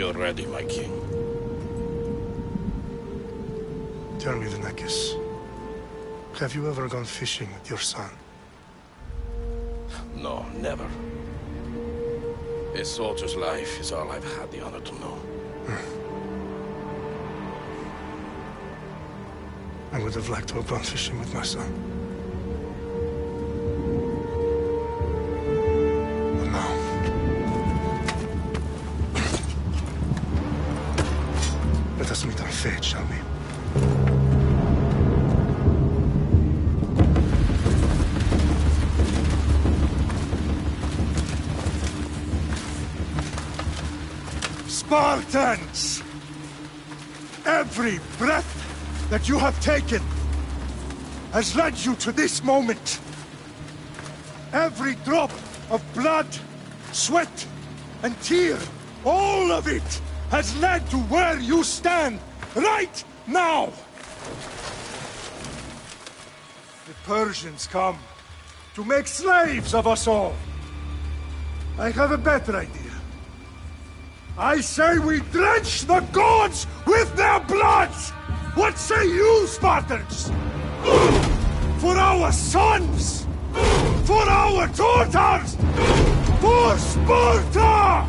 you're ready, my king. Tell me, Venekis, have you ever gone fishing with your son? No, never. A soldier's life is all I've had the honor to know. I would have liked to have gone fishing with my son. But now... let us meet our fate, shall we? Spartans! Every breath that you have taken has led you to this moment. Every drop of blood, sweat, and tear, all of it has led to where you stand right now. The Persians come to make slaves of us all. I have a better idea. I say we drench the gods with their blood! What say you, Spartans? For our sons! For our daughters! For Sparta!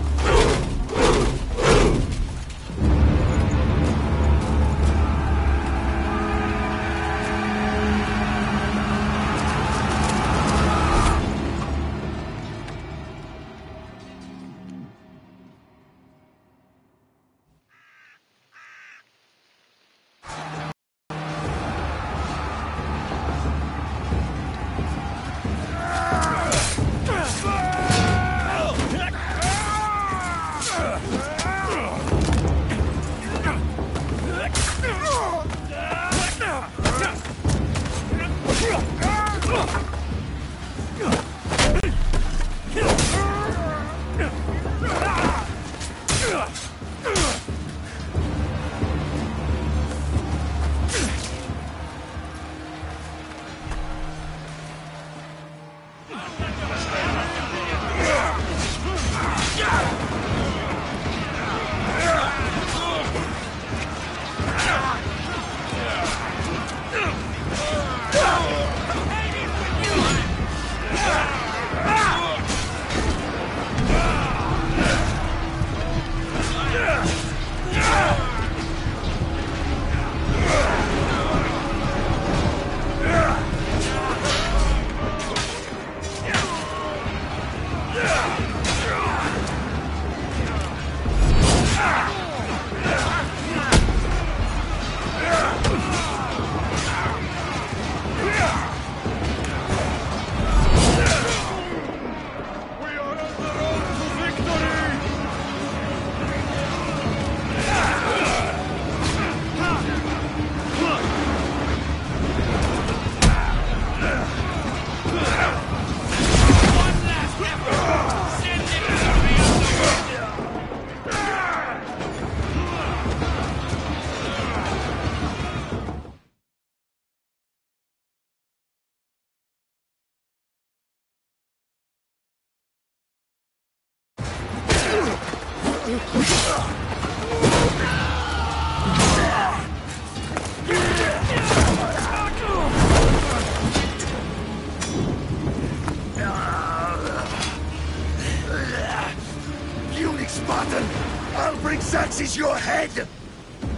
Xerxes your head!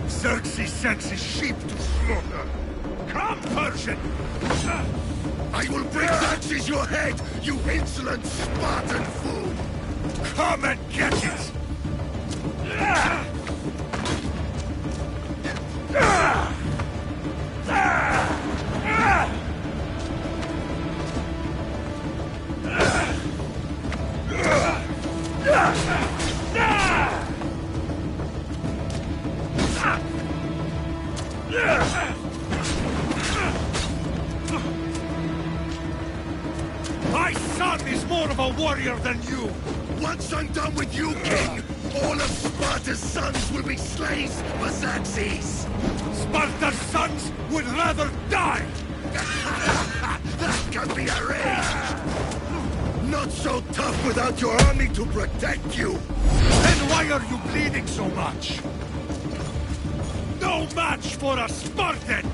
Xerxes sends his sheep to slaughter. Come, Persian! I will bring Xerxes your head, you insolent Spartan fool! Come and get it! My son is more of a warrior than you! Once I'm done with you, king, all of Sparta's sons will be slaves for Xerxes! Sparta's sons would rather die! That can be arranged! Not so tough without your army to protect you! And why are you bleeding so much? No match for a Spartan!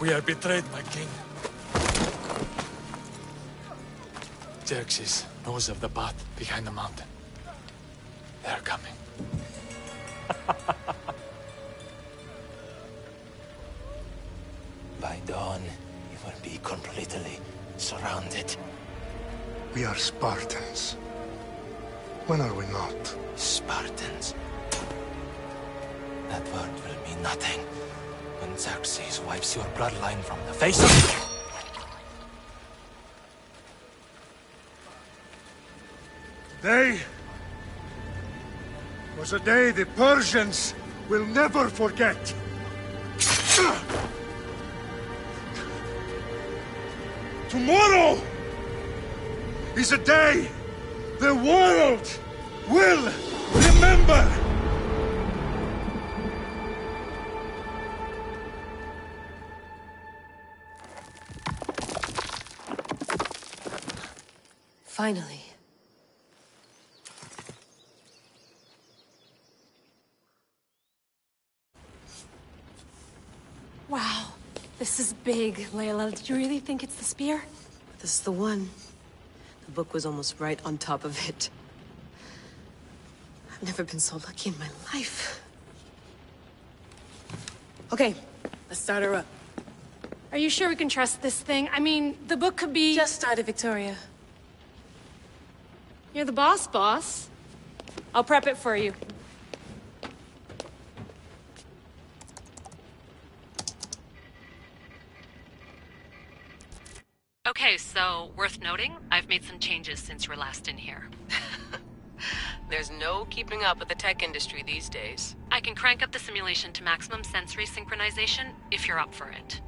We are betrayed, my king. Xerxes knows of the path behind the mountain. They are coming. By dawn, you will be completely surrounded. We are Spartans. When are we not? Spartans. That word will mean nothing when Xerxes wipes your bloodline from the face of... Today was a day the Persians will never forget. Tomorrow is a day the world will remember. Finally. Wow, this is big, Layla. Did you really think it's the spear? This is the one. The book was almost right on top of it. I've never been so lucky in my life. Okay, let's start her up. Are you sure we can trust this thing? I mean, the book could be... Just started, Victoria. You're the boss. I'll prep it for you. Okay, so worth noting, I've made some changes since you were last in here. There's no keeping up with the tech industry these days. I can crank up the simulation to maximum sensory synchronization if you're up for it.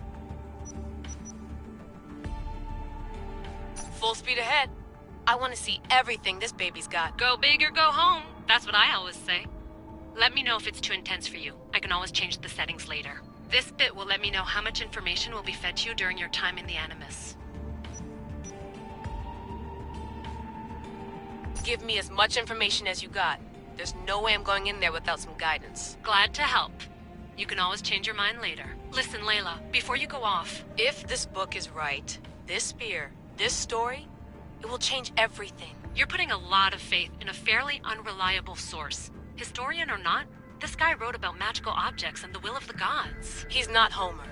Full speed ahead. I want to see everything this baby's got. Go big or go home. That's what I always say. Let me know if it's too intense for you. I can always change the settings later. This bit will let me know how much information will be fed to you during your time in the Animus. Give me as much information as you got. There's no way I'm going in there without some guidance. Glad to help. You can always change your mind later. Listen, Layla, before you go off... If this book is right, this spear, this story, it will change everything. You're putting a lot of faith in a fairly unreliable source. Historian or not, this guy wrote about magical objects and the will of the gods. He's not Homer.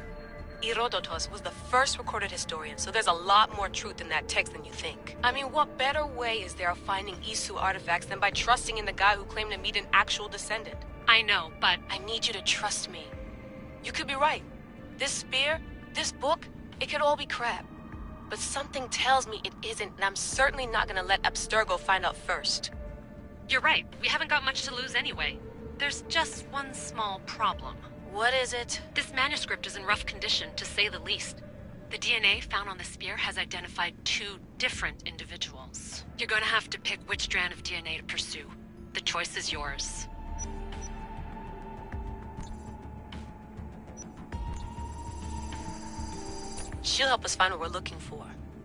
Herodotus was the first recorded historian, so there's a lot more truth in that text than you think. I mean, what better way is there of finding Isu artifacts than by trusting in the guy who claimed to meet an actual descendant? I know, but... I need you to trust me. You could be right. This spear, this book, it could all be crap. But something tells me it isn't, and I'm certainly not gonna let Abstergo find out first. You're right. We haven't got much to lose anyway. There's just one small problem. What is it? This manuscript is in rough condition, to say the least. The DNA found on the spear has identified 2 different individuals. You're gonna have to pick which strand of DNA to pursue. The choice is yours. She'll help us find what we're looking for.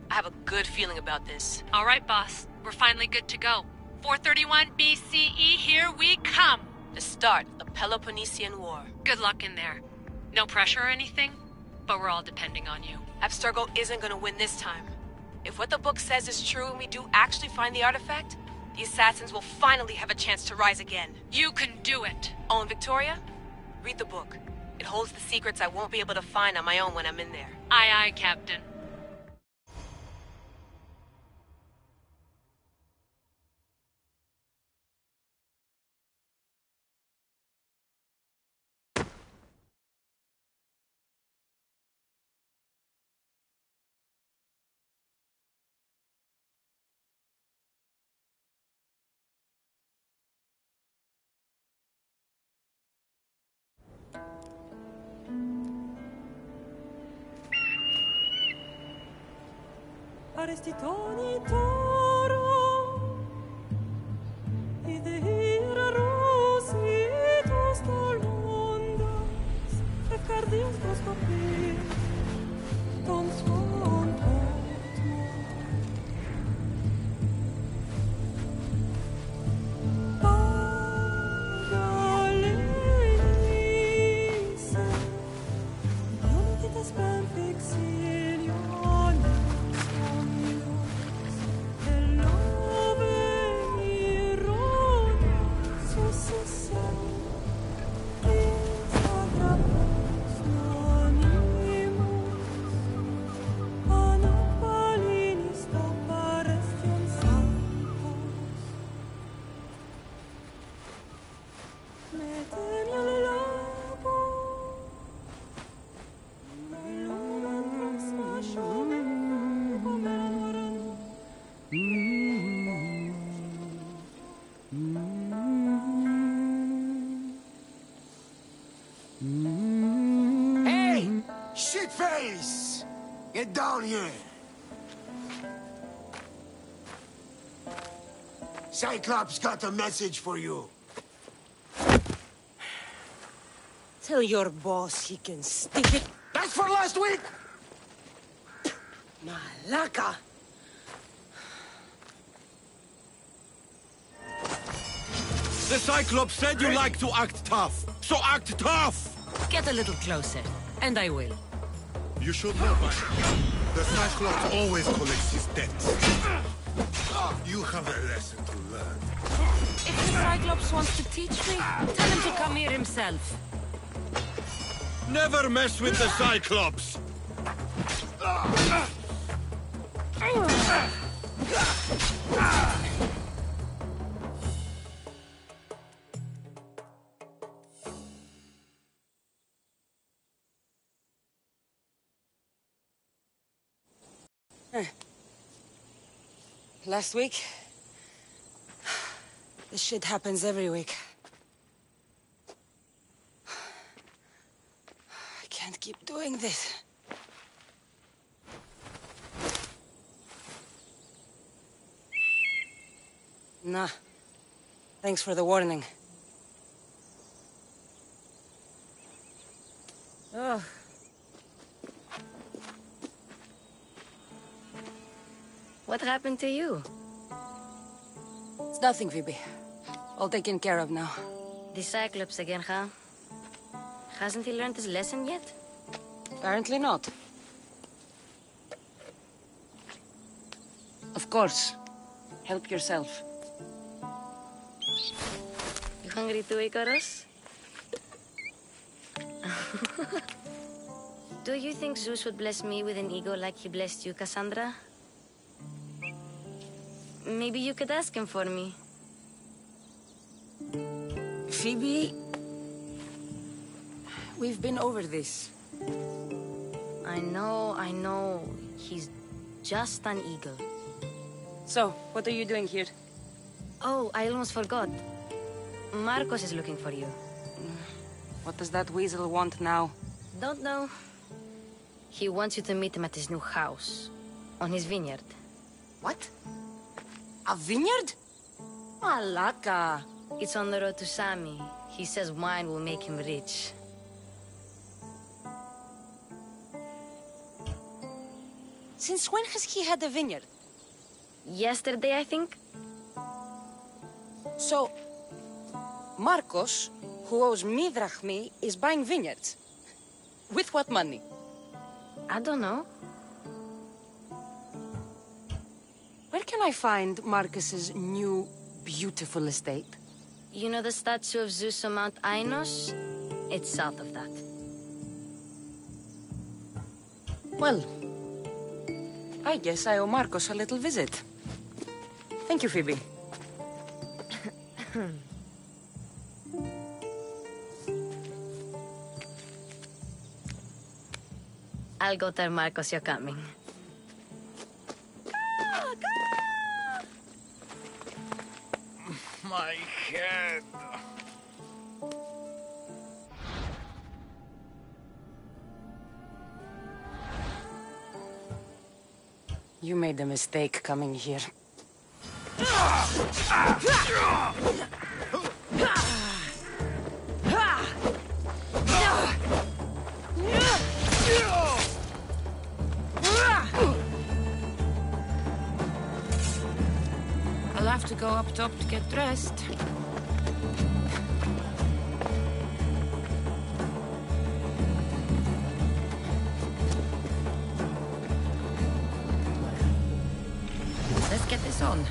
I have a good feeling about this. All right, boss. We're finally good to go. 431 BCE, here we come! The start of the Peloponnesian War. Good luck in there. No pressure or anything, but we're all depending on you. Abstergo isn't gonna win this time. If what the book says is true and we do actually find the artifact, the assassins will finally have a chance to rise again. You can do it! Oh, and Victoria? Read the book. It holds the secrets I won't be able to find on my own when I'm in there. Aye, aye, Captain. vestitoni toro, idehira rositos dolmondas, fefcardias proskopir, ton svon potmo. Pagalenice, diomititas ben fixilionis, omnios, eloven ironios, successem, Instagramos anonymous, anapalinis taparestion sanctos. Meteniam labo, lumen proxima shove, omeran. Hey! Shitface! Get down here! Cyclops got a message for you. Tell your boss he can stick it. That's for last week! Malaka! The Cyclops said you like to act tough, so act tough! Get a little closer, and I will. You should know by now. The Cyclops always collects his debts. You have a lesson to learn. If the Cyclops wants to teach me, tell him to come here himself. Never mess with the Cyclops! Last week? This shit happens every week. I can't keep doing this. Nah. Thanks for the warning. Oh. What happened to you? It's nothing, Phoebe. All taken care of now. The Cyclops again, huh? Hasn't he learned his lesson yet? Apparently not. Of course. Help yourself. You hungry too, Icarus? Do you think Zeus would bless me with an ego like he blessed you, Cassandra? Maybe you could ask him for me. Phoebe... We've been over this. I know. He's just an eagle. So, what are you doing here? Oh, I almost forgot. Marcos is looking for you. What does that weasel want now? Don't know. He wants you to meet him at his new house. On his vineyard. What? A vineyard? Malaka. It's on the road to Sami. He says wine will make him rich. Since when has he had a vineyard? Yesterday, I think. So, Marcos, who owes me drachmi, is buying vineyards. With what money? I don't know. Where can I find Marcus's new, beautiful estate? You know the statue of Zeus on Mount Ainos? It's south of that. Well, I guess I owe Marcos a little visit. Thank you, Phoebe. I'll go tell Marcos you're coming. My head. You made a mistake coming here. I'll have to go up top to get dressed. Let's get this on.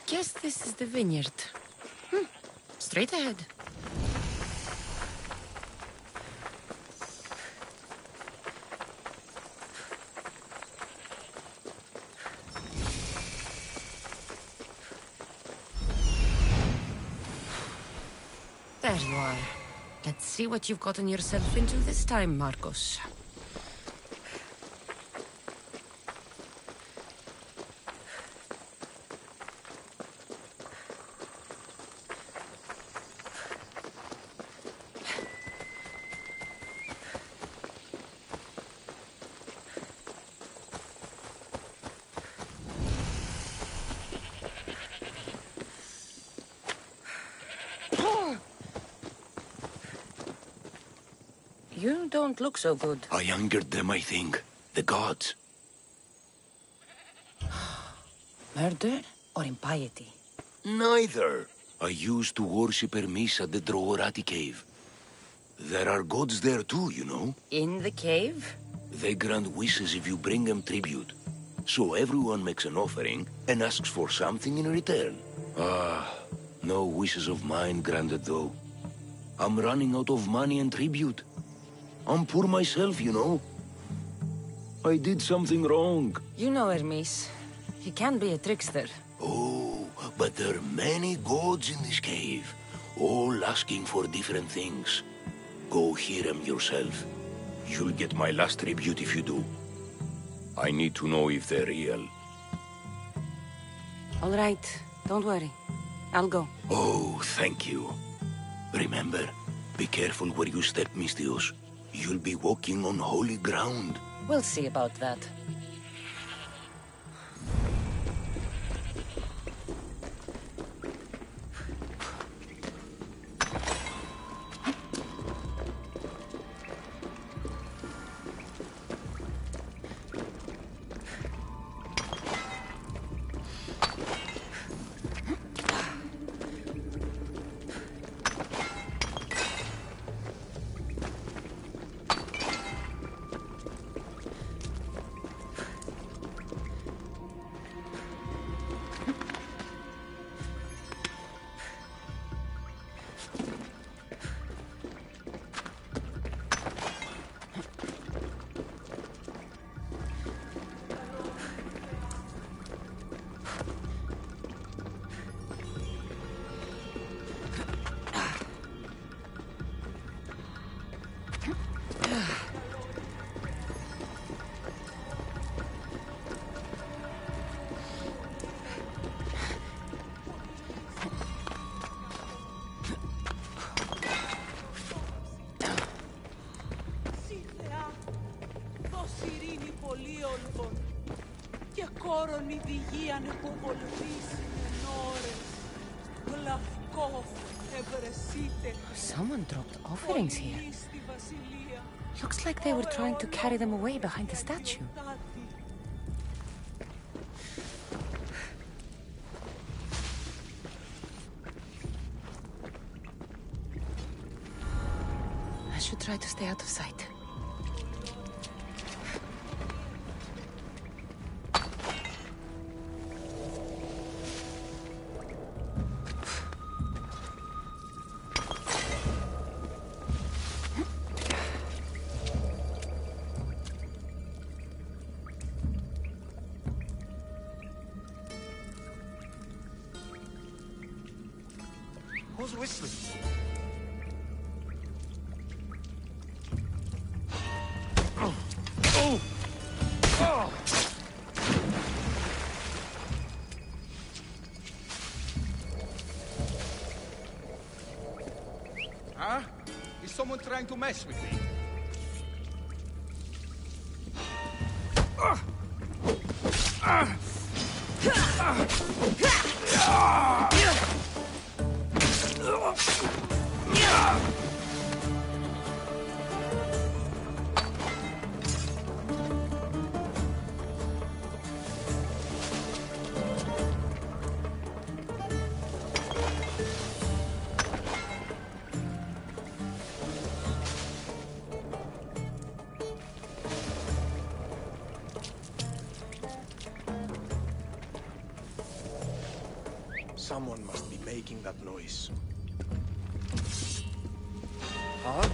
Guess this is the vineyard. Straight ahead. There you are. Let's see what you've gotten yourself into this time, Marcos. You don't look so good. I angered them, I think. The gods. Murder or impiety? Neither. I used to worship Hermes at the Droorati cave. There are gods there too, you know. In the cave? They grant wishes if you bring them tribute. So everyone makes an offering and asks for something in return. No wishes of mine granted though. I'm running out of money and tribute. I'm poor myself, you know. I did something wrong. You know Hermes. He can be a trickster. Oh, but there are many gods in this cave, all asking for different things. Go hear them yourself. You'll get my last tribute if you do. I need to know if they're real. All right. Don't worry. I'll go. Oh, thank you. Remember, be careful where you step, Mistios. You'll be walking on holy ground. We'll see about that. Someone dropped offerings here. Looks like they were trying to carry them away behind the statue. I should try to stay out of sight. Who's whistling? Huh? Is someone trying to mess with me? Someone must be making that noise. Huh?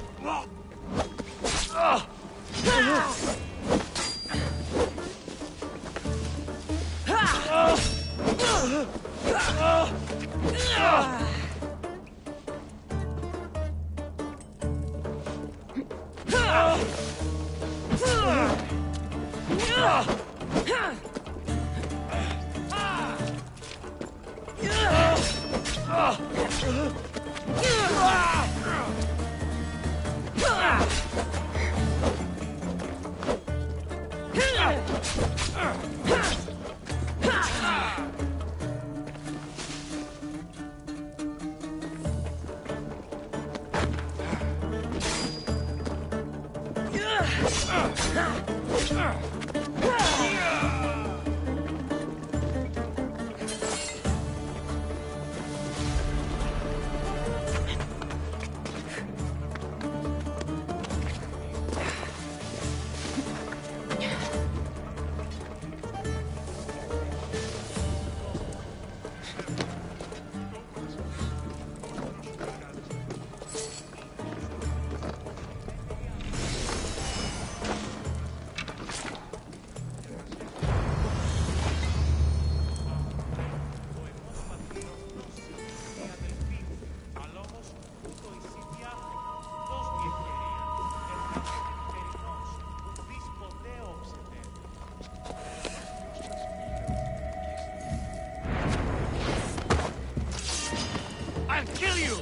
I'll kill you!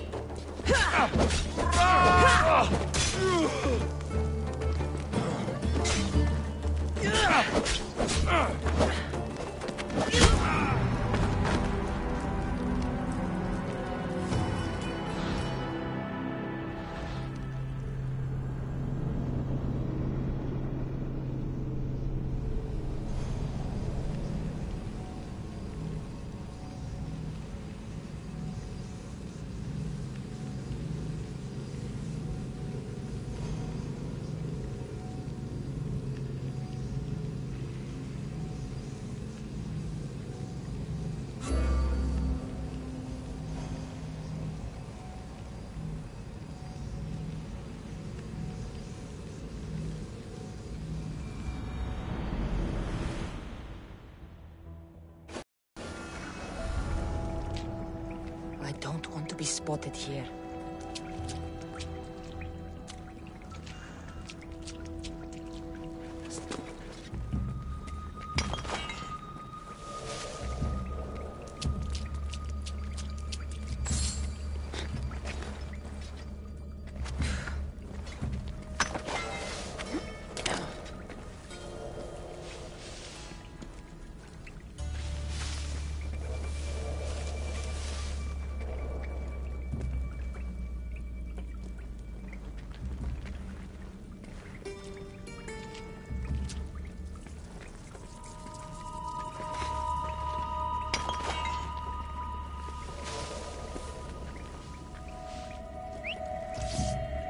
I don't want to be spotted here.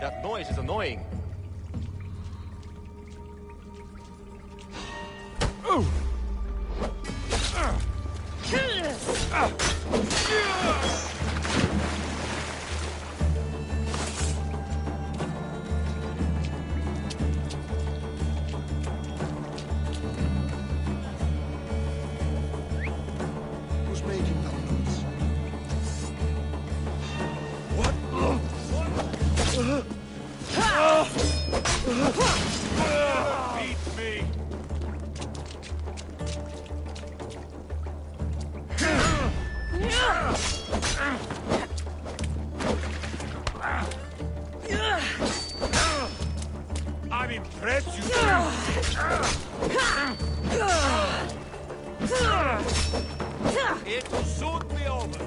That noise is annoying. Who's making that noise? Beat me! I'm impressed you It will soon be over.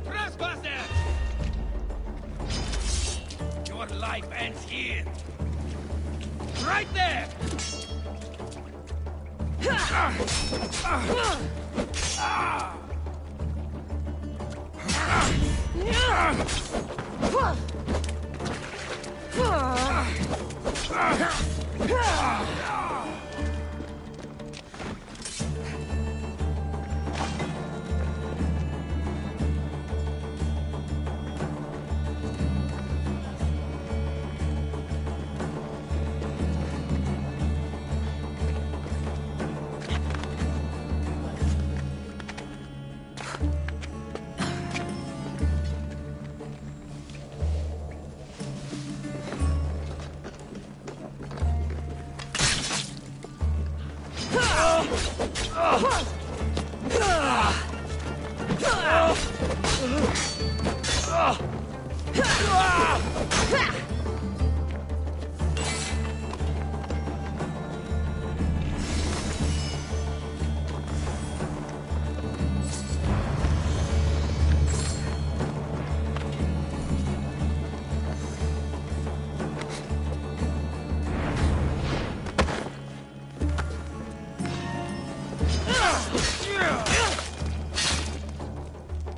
Trespasser! Your life ends here. Right there!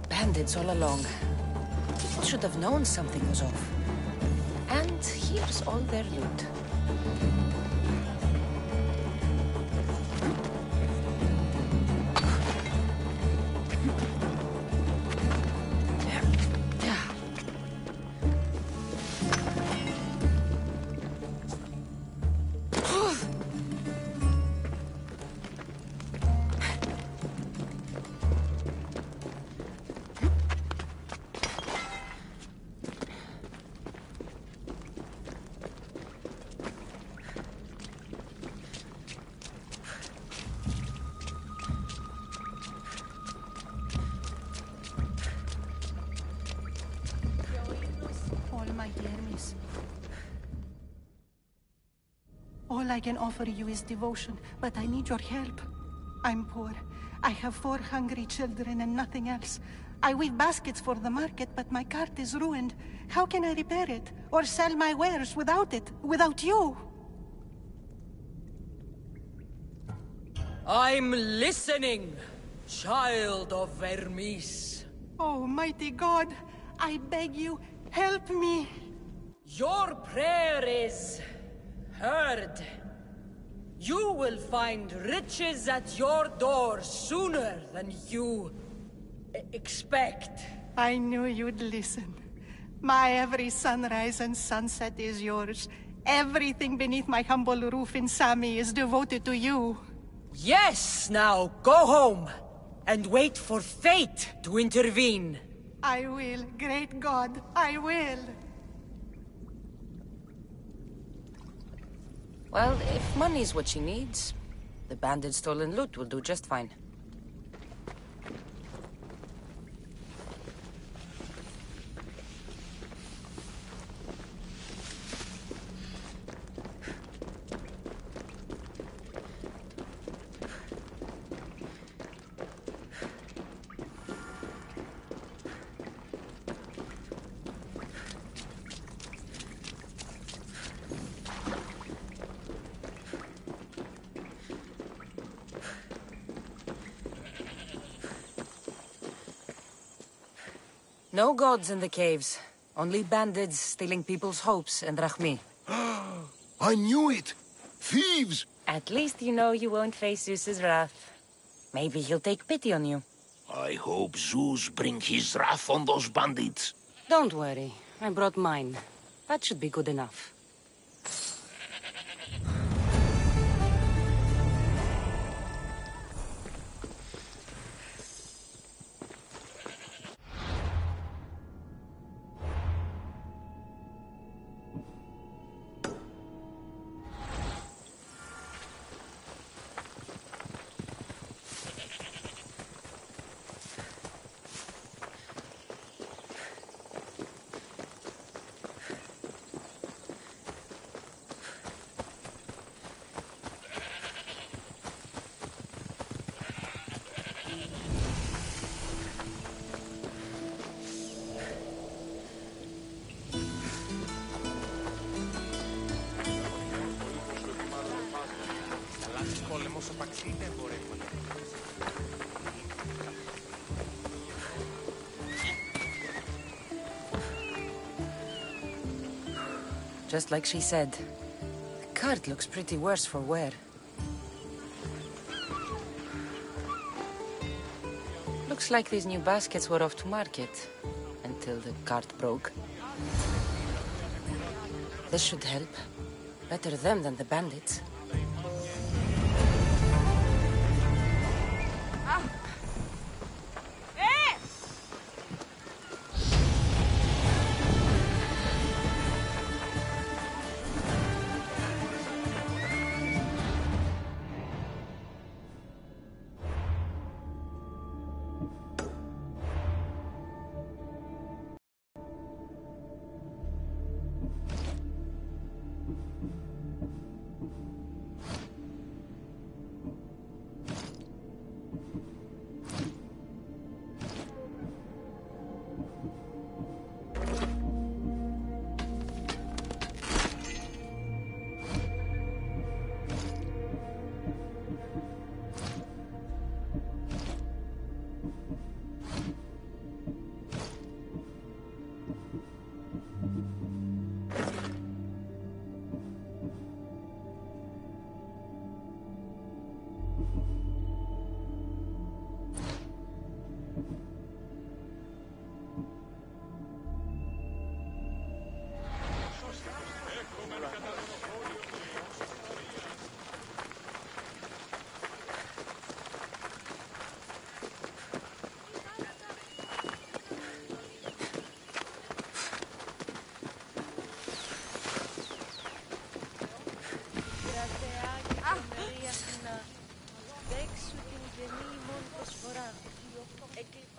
Bandits all along. People should have known something was off. And here's all their loot. All I can offer you is devotion, but I need your help. I'm poor. I have 4 hungry children and nothing else. I weave baskets for the market, but my cart is ruined. How can I repair it? Or sell my wares without it? Without you? I'm listening, child of Vermis. Oh, mighty God, I beg you, help me. Your prayer is heard. You will find riches at your door sooner than you expect. I knew you'd listen. My every sunrise and sunset is yours. Everything beneath my humble roof in Sami is devoted to you. Yes, now go home and wait for fate to intervene. I will, great God, I will. Well, if money's what she needs, the bandit stolen loot will do just fine. No gods in the caves. Only bandits stealing people's hopes and Rahmi. I knew it! Thieves! At least you know you won't face Zeus's wrath. Maybe he'll take pity on you. I hope Zeus bring his wrath on those bandits. Don't worry. I brought mine. That should be good enough. Just like she said. The cart looks pretty worse for wear. Looks like these new baskets were off to market. Until the cart broke. This should help. Better them than the bandits.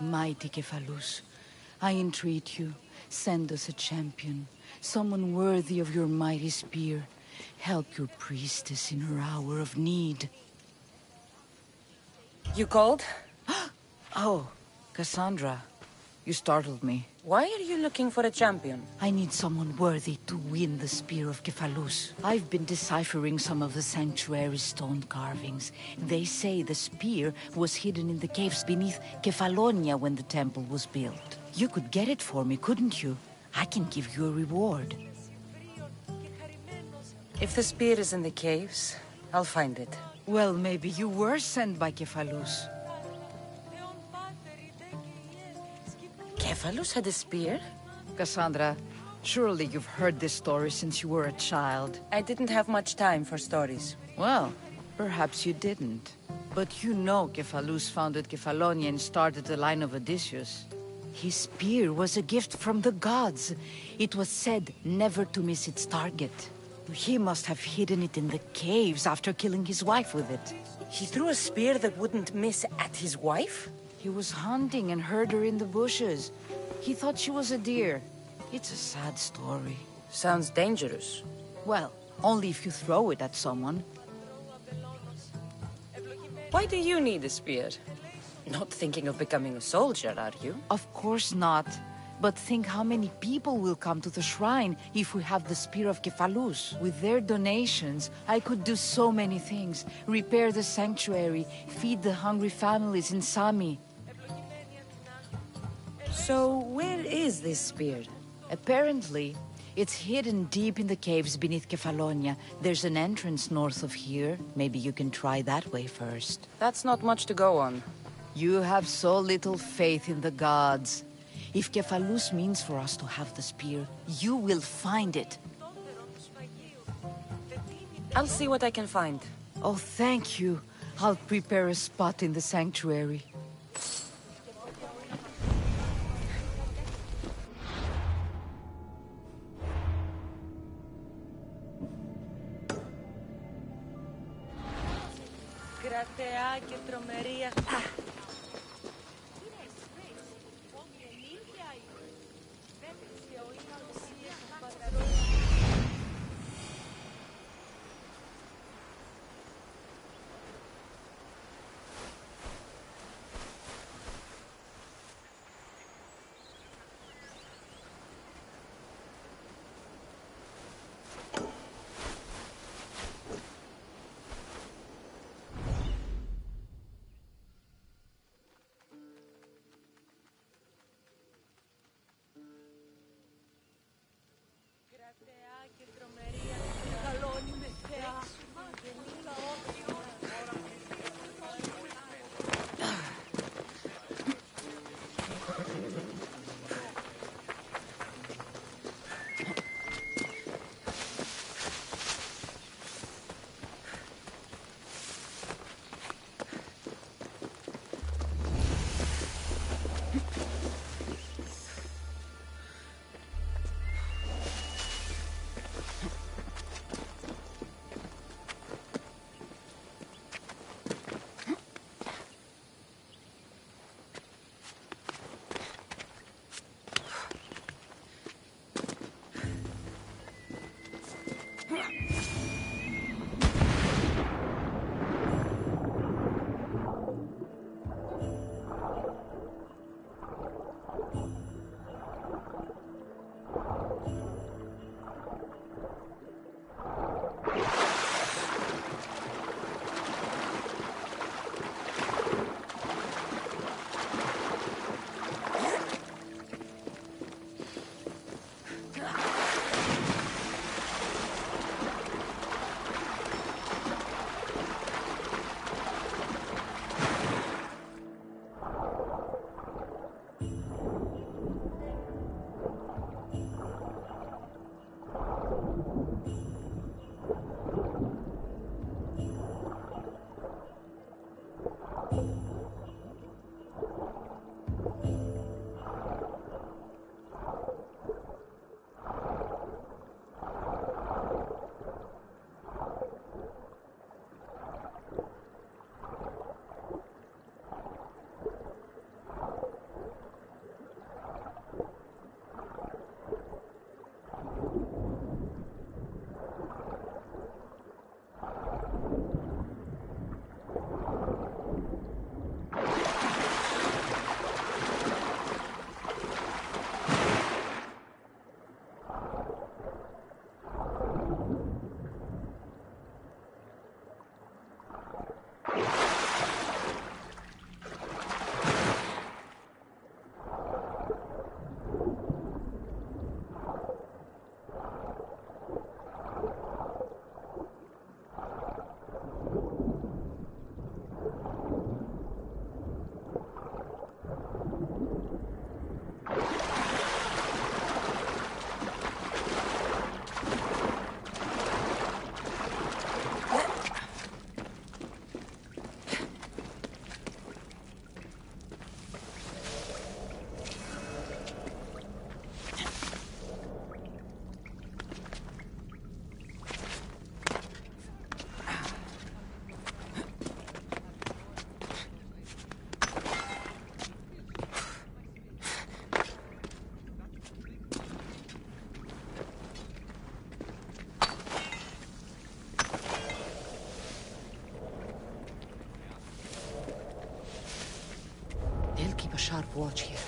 Mighty Cephalus, I entreat you, send us a champion, someone worthy of your mighty spear. Help your priestess in her hour of need. You called? Oh, Cassandra. You startled me. Why are you looking for a champion? I need someone worthy to win the spear of Cephalus. I've been deciphering some of the sanctuary's stone carvings. They say the spear was hidden in the caves beneath Kefalonia when the temple was built. You could get it for me, couldn't you? I can give you a reward. If the spear is in the caves, I'll find it. Well, maybe you were sent by Cephalus. Cephalus had a spear? Cassandra, surely you've heard this story since you were a child. I didn't have much time for stories. Well, perhaps you didn't. But you know Cephalus founded Kefalonia and started the line of Odysseus. His spear was a gift from the gods. It was said never to miss its target. He must have hidden it in the caves after killing his wife with it. He threw a spear that wouldn't miss at his wife? He was hunting and heard her in the bushes. He thought she was a deer. It's a sad story. Sounds dangerous. Well, only if you throw it at someone. Why do you need a spear? Not thinking of becoming a soldier, are you? Of course not. But think how many people will come to the shrine if we have the spear of Cephalus. With their donations, I could do so many things. Repair the sanctuary, feed the hungry families in Sami. So, where is this spear? Apparently, it's hidden deep in the caves beneath Kefalonia. There's an entrance north of here. Maybe you can try that way first. That's not much to go on. You have so little faith in the gods. If Kefalus means for us to have the spear, you will find it. I'll see what I can find. Oh, thank you. I'll prepare a spot in the sanctuary. Keep a sharp watch here.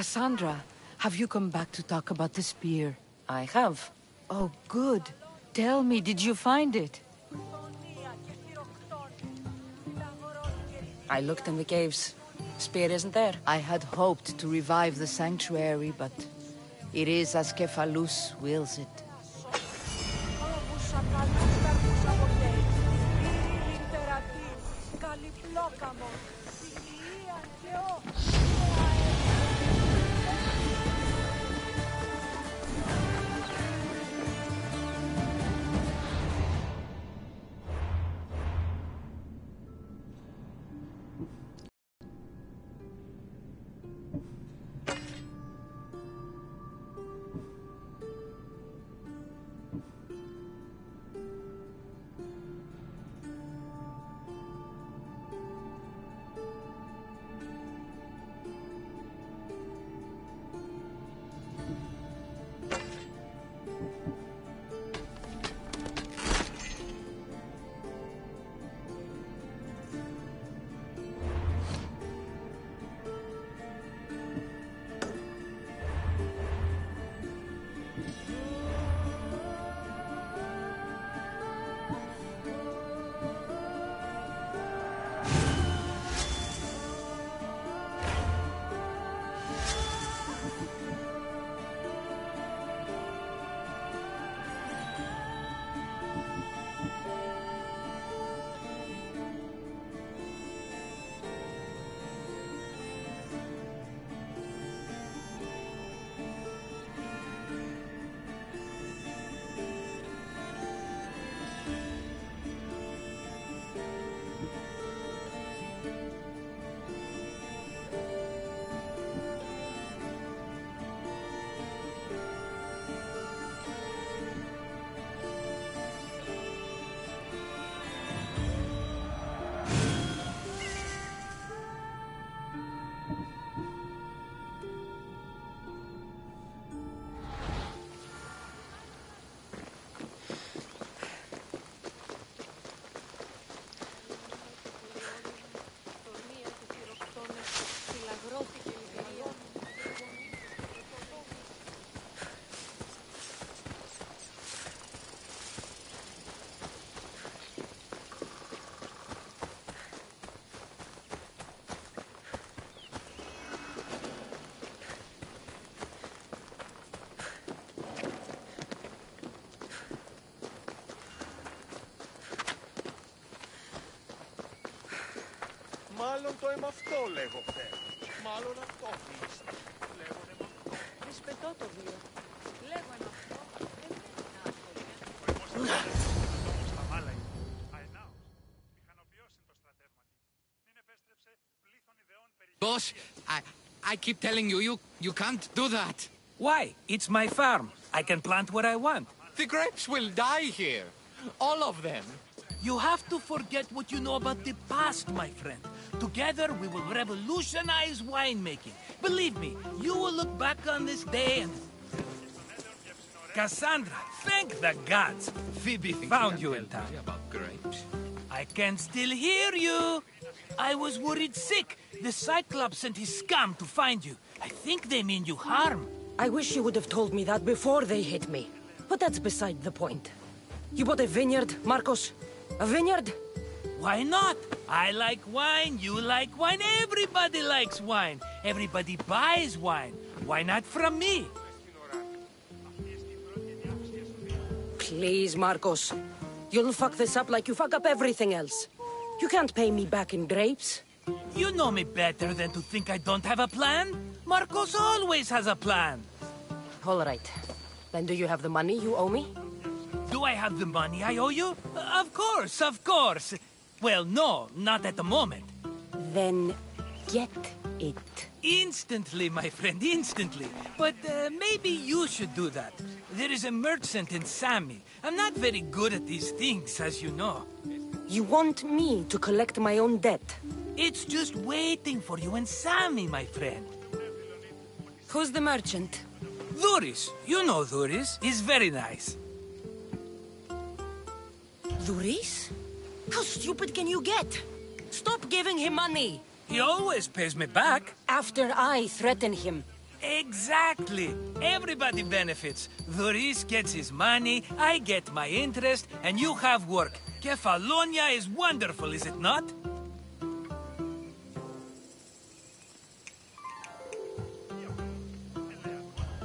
Cassandra, have you come back to talk about the spear? I have. Oh, good. Tell me, did you find it? I looked in the caves. Spear isn't there. I had hoped to revive the sanctuary, but it is as Kephalus wills it. Μάλλον το αίμα αυτό λέγω θέλω. Μάλλον αυτό είσαι. Λέγω αίμα αυτό. Ρισπετώ το βίο. Λέγω αίμα αυτό. Boss, I keep telling you, you can't do that. Why? It's my farm. I can plant what I want. The grapes will die here. All of them. You have to forget what you know about the past, my friend. Together, we will revolutionize winemaking. Believe me, you will look back on this day and... Cassandra, thank the gods. Phoebe found you in time. About grapes. I can still hear you. I was worried sick. The Cyclops sent his scum to find you. I think they mean you harm. I wish you would have told me that before they hit me. But that's beside the point. You bought a vineyard, Marcos? A vineyard? Why not? I like wine, you like wine, everybody likes wine. Everybody buys wine. Why not from me? Please, Marcos. You'll fuck this up like you fuck up everything else. You can't pay me back in grapes. You know me better than to think I don't have a plan. Marcos always has a plan. All right. Then do you have the money you owe me? Do I have the money I owe you? Of course, of course. Well, no, not at the moment. Then get it. Instantly, my friend, instantly. But maybe you should do that. There is a merchant in Sami. I'm not very good at these things, as you know. You want me to collect my own debt? It's just waiting for you in Sami, my friend. Who's the merchant? Duris. You know Duris. He's very nice. Duris? How stupid can you get? Stop giving him money! He always pays me back. After I threaten him. Exactly. Everybody benefits. Doris gets his money, I get my interest, and you have work. Kefalonia is wonderful, is it not?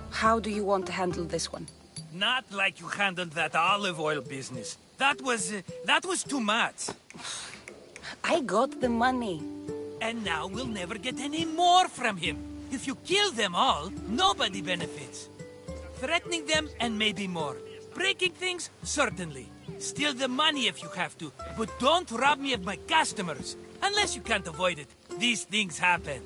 How do you want to handle this one? Not like you handled that olive oil business. That was too much. I got the money. And now we'll never get any more from him. If you kill them all, nobody benefits. Threatening them, and maybe more. Breaking things, certainly. Steal the money if you have to, but don't rob me of my customers. Unless you can't avoid it. These things happen.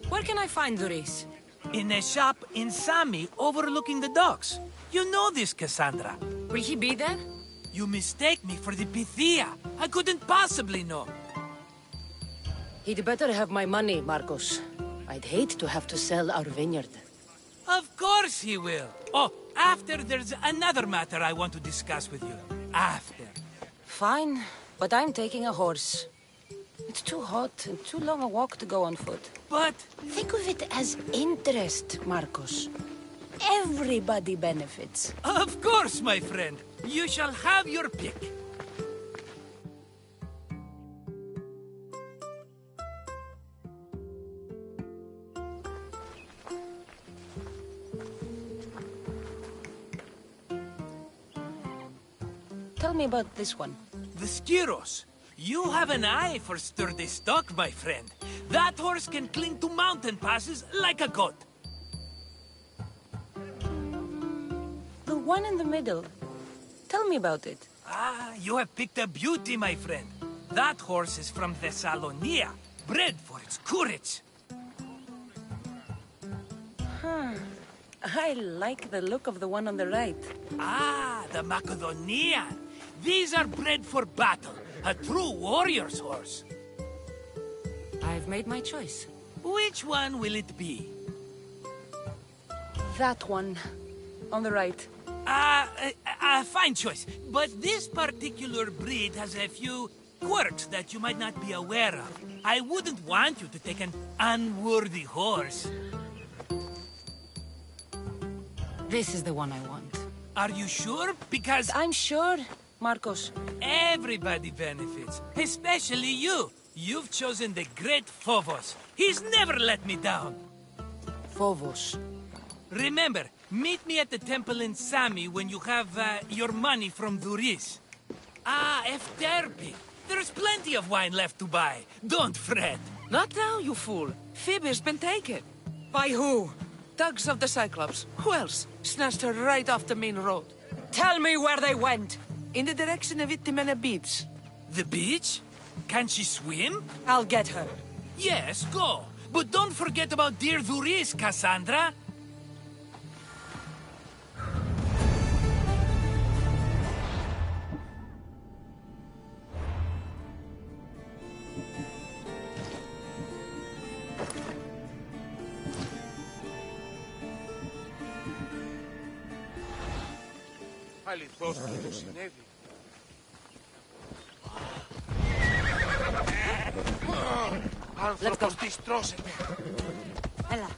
Where can I find Doris? In a shop in Sami, overlooking the docks. You know this, Cassandra. Will he be there? You mistake me for the Pythia. I couldn't possibly know. He'd better have my money, Marcos. I'd hate to have to sell our vineyard. Of course he will. Oh, after there's another matter I want to discuss with you. After. Fine, but I'm taking a horse. It's too hot and too long a walk to go on foot. But... think of it as interest, Marcos. Everybody benefits. Of course, my friend. You shall have your pick. Tell me about this one. The Skiros. You have an eye for sturdy stock, my friend. That horse can cling to mountain passes like a goat. The one in the middle. Tell me about it. Ah, you have picked a beauty, my friend. That horse is from Thessalonia, bred for its courage. I like the look of the one on the right. Ah, the Macedonian. These are bred for battle. A true warrior's horse. I've made my choice. Which one will it be? That one. On the right. Fine choice. But this particular breed has a few quirks that you might not be aware of. I wouldn't want you to take an unworthy horse. This is the one I want. Are you sure? Because... I'm sure, Marcos. Everybody benefits. Especially you. You've chosen the great Phobos. He's never let me down. Phobos. Remember, meet me at the temple in Sami when you have your money from Duris. Ah, Efterpi. There's plenty of wine left to buy. Don't fret. Not now, you fool. Phoebe's been taken. By who? Thugs of the Cyclops. Who else? Snatched her right off the main road. Tell me where they went. In the direction of Itimena Beach. The beach? Can she swim? I'll get her. Yes, go. But don't forget about dear Duris, Cassandra. Αληθώς και το συνέβη. Άνθρωπος της τρώσετε. Έλα.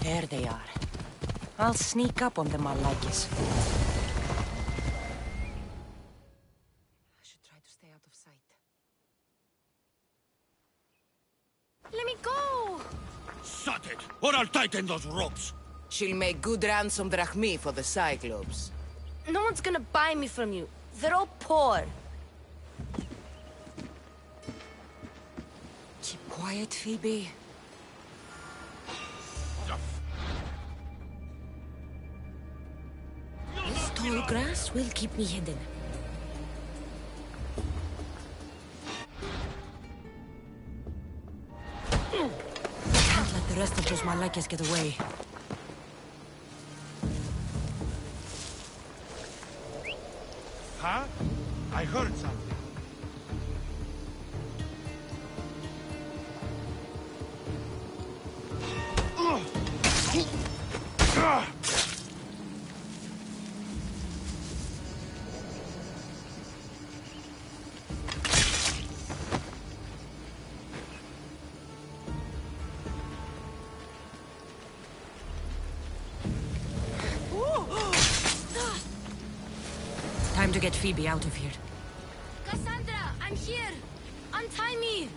There they are. I'll sneak up on the Malakis. I should try to stay out of sight. Let me go! Shut it, or I'll tighten those ropes. She'll make good ransom drachmi for the Cyclops. No one's gonna buy me from you. They're all poor. Keep quiet, Phoebe. This tall grass will keep me hidden. my Lycus get away. Huh? I heard something. Time to get Phoebe out of here. Cassandra, I'm here! Untie me!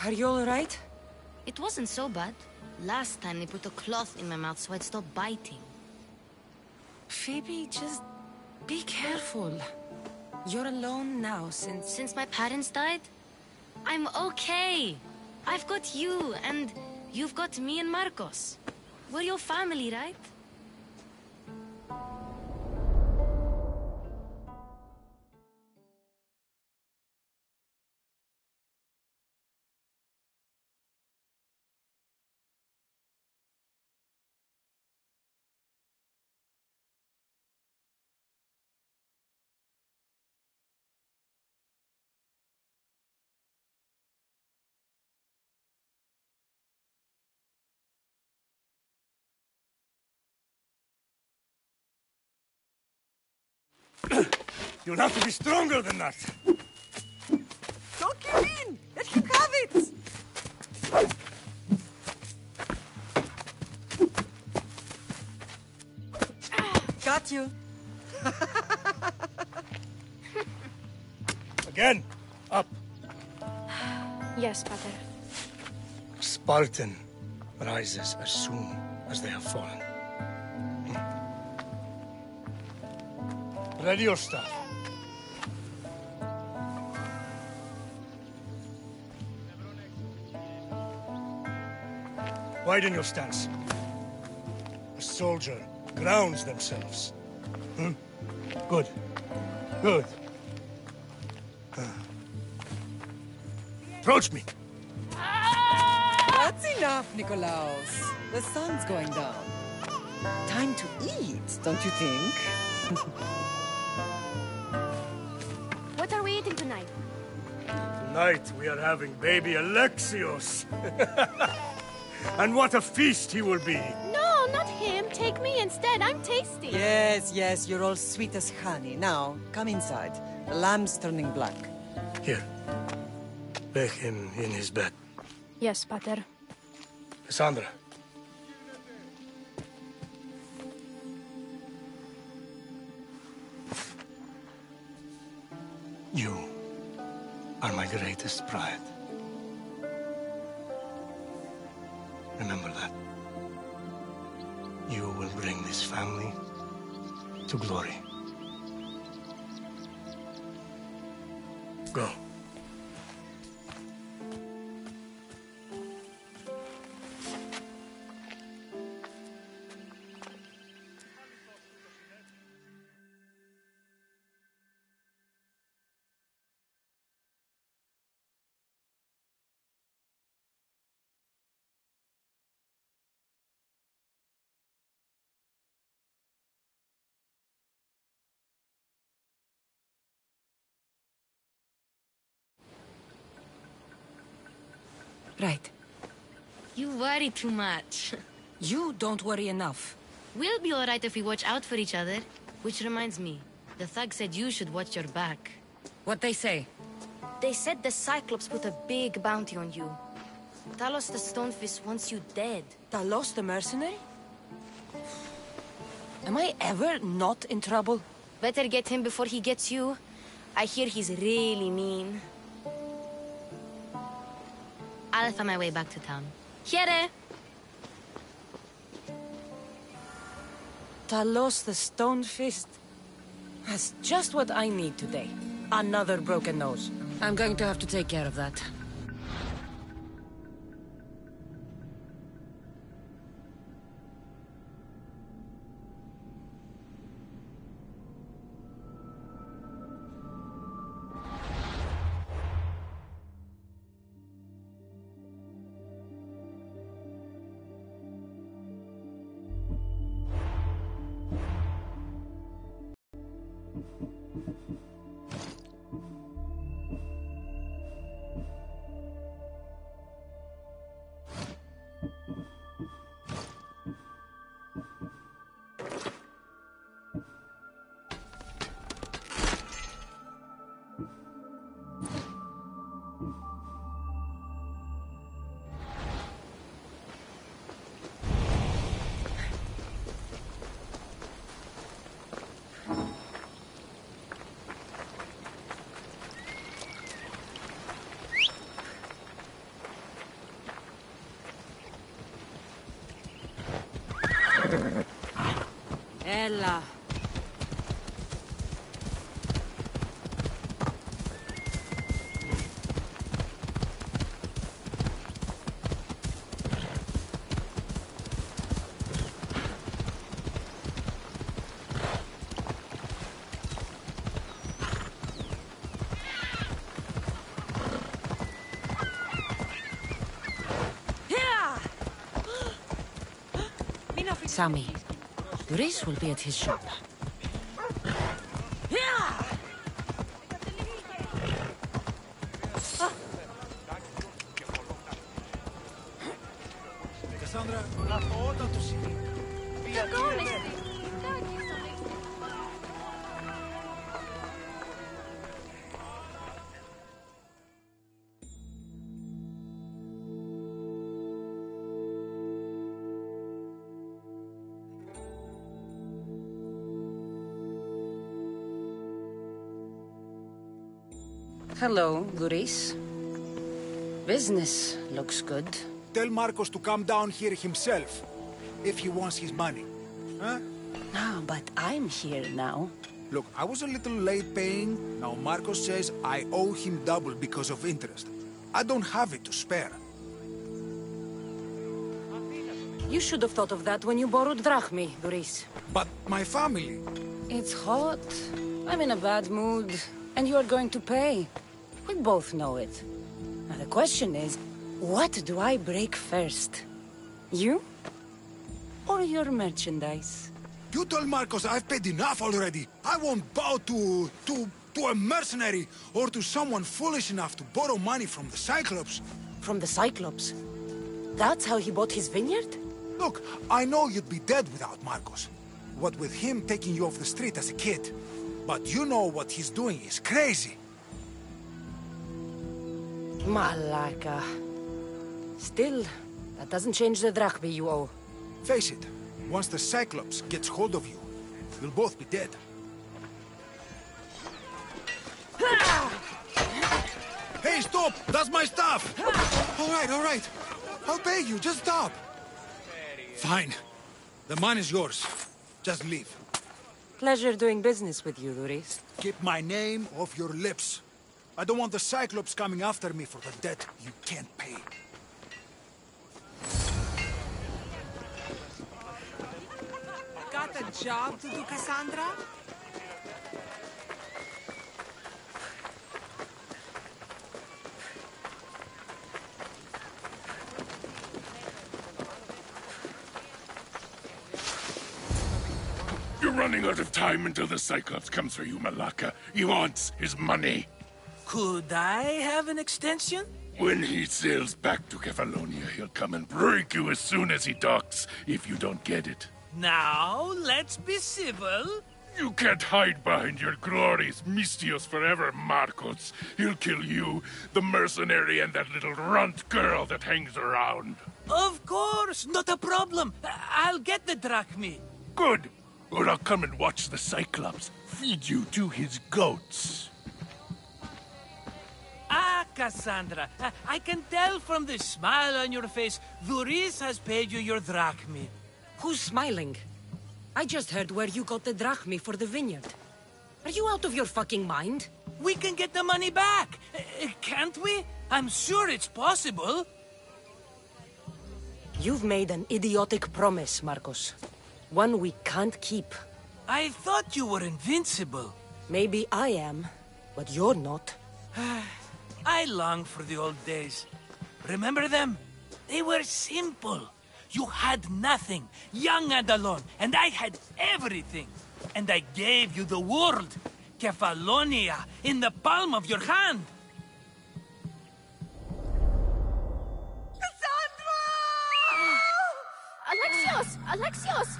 Are you alright? It wasn't so bad. Last time they put a cloth in my mouth so I'd stop biting. Phoebe, just be careful. You're alone now Since my parents died? I'm okay. I've got you, and you've got me and Marcos. We're your family, right? You'll have to be stronger than that. Don't give in! Let him have it! Got you. Again. Up. Yes, Pater. Spartan rises as soon as they have fallen. Ready your staff. Widen your stance. A soldier grounds themselves. Good. Good. Approach me. That's enough, Nikolaos. The sun's going down. Time to eat, don't you think? What are we eating tonight? Tonight we are having baby Alexios. And what a feast he will be. No, not him. Take me instead. I'm tasty. Yes, you're all sweet as honey. Now, come inside. The lamb's turning black. Here. Lay him in his bed. Yes, Pater. Cassandra. You are my greatest pride. Remember that. You will bring this family to glory. Go. Right. You worry too much. You don't worry enough. We'll be alright if we watch out for each other. Which reminds me, the thug said you should watch your back. What they say? They said the Cyclops put a big bounty on you. Talos the Stonefist wants you dead. Talos the mercenary? Am I ever not in trouble? Better get him before he gets you. I hear he's really mean. I'll find my way back to town. Here! Talos the Stonefist? That's just what I need today. Another broken nose. I'm going to have to take care of that. Ella. Sammy, Grace will be at his shop. Cassandra, laat όταν το σημείο. Hello, Luris. Business looks good. Tell Marcos to come down here himself, if he wants his money. Huh? No, but I'm here now. Look, I was a little late paying. Now Marcos says I owe him double because of interest. I don't have it to spare. You should have thought of that when you borrowed drachmi, Luris. But my family... It's hot. I'm in a bad mood. And you are going to pay. We both know it. Now the question is, what do I break first? You? Or your merchandise? You told Marcos I've paid enough already. I won't bow to a mercenary or to someone foolish enough to borrow money from the Cyclops. From the Cyclops? That's how he bought his vineyard? Look, I know you'd be dead without Marcos. What with him taking you off the street as a kid. But you know what he's doing is crazy. Malaka. Still, that doesn't change the drachmi you owe. Face it, once the Cyclops gets hold of you, you'll both be dead. Hey, stop! That's my stuff! All right. I'll pay you, just stop. Fine. The money's yours. Just leave. Pleasure doing business with you, Luris. Keep my name off your lips. I don't want the Cyclops coming after me for the debt you can't pay. Got a job to do, Cassandra? You're running out of time until the Cyclops comes for you, Malaka. He wants his money. Could I have an extension? When he sails back to Kefalonia, he'll come and break you as soon as he docks, if you don't get it. Now, let's be civil. You can't hide behind your glorious Mistios forever, Marcos. He'll kill you, the mercenary, and that little runt girl that hangs around. Of course, not a problem. I'll get the drachmi. Good. Or I'll come and watch the Cyclops feed you to his goats. Ah, Cassandra, I can tell from the smile on your face, Luris has paid you your drachmi. Who's smiling? I just heard where you got the drachmi for the vineyard. Are you out of your fucking mind? We can get the money back, can't we? I'm sure it's possible. You've made an idiotic promise, Marcos. One we can't keep. I thought you were invincible. Maybe I am, but you're not. I long for the old days. Remember them? They were simple. You had nothing, young and alone, and I had everything. And I gave you the world, Kefalonia, in the palm of your hand. Alexios! Alexios!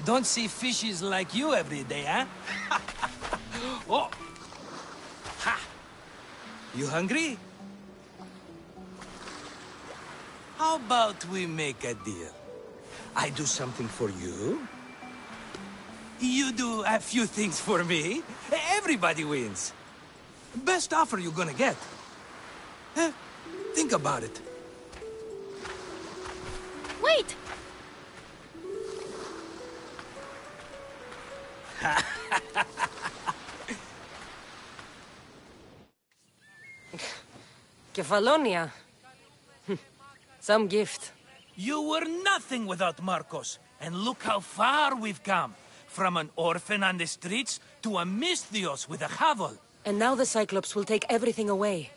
Don't see fishes like you every day, huh? Oh! Ha! You hungry? How about we make a deal? I do something for you. You do a few things for me. Everybody wins. Best offer you're gonna get. Eh? Think about it. Wait! Kefalonia. Some gift. You were nothing without Marcos. And look how far we've come. From an orphan on the streets to a Misthios with a hovel. And now the Cyclops will take everything away.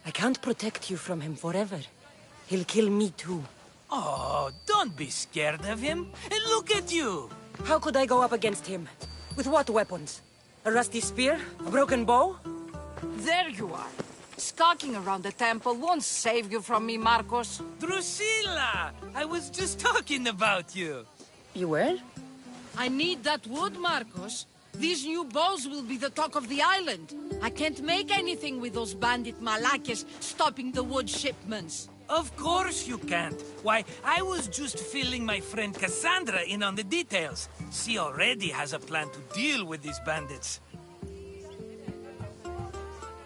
I can't protect you from him forever. He'll kill me too. Oh, don't be scared of him. And look at you. How could I go up against him? With what weapons? A rusty spear? A broken bow? There you are. Skulking around the temple won't save you from me, Marcos. Drusilla! I was just talking about you. You were? I need that wood, Marcos. These new bows will be the talk of the island. I can't make anything with those bandit malakes stopping the wood shipments. Of course you can't. Why, I was just filling my friend Cassandra in on the details. She already has a plan to deal with these bandits.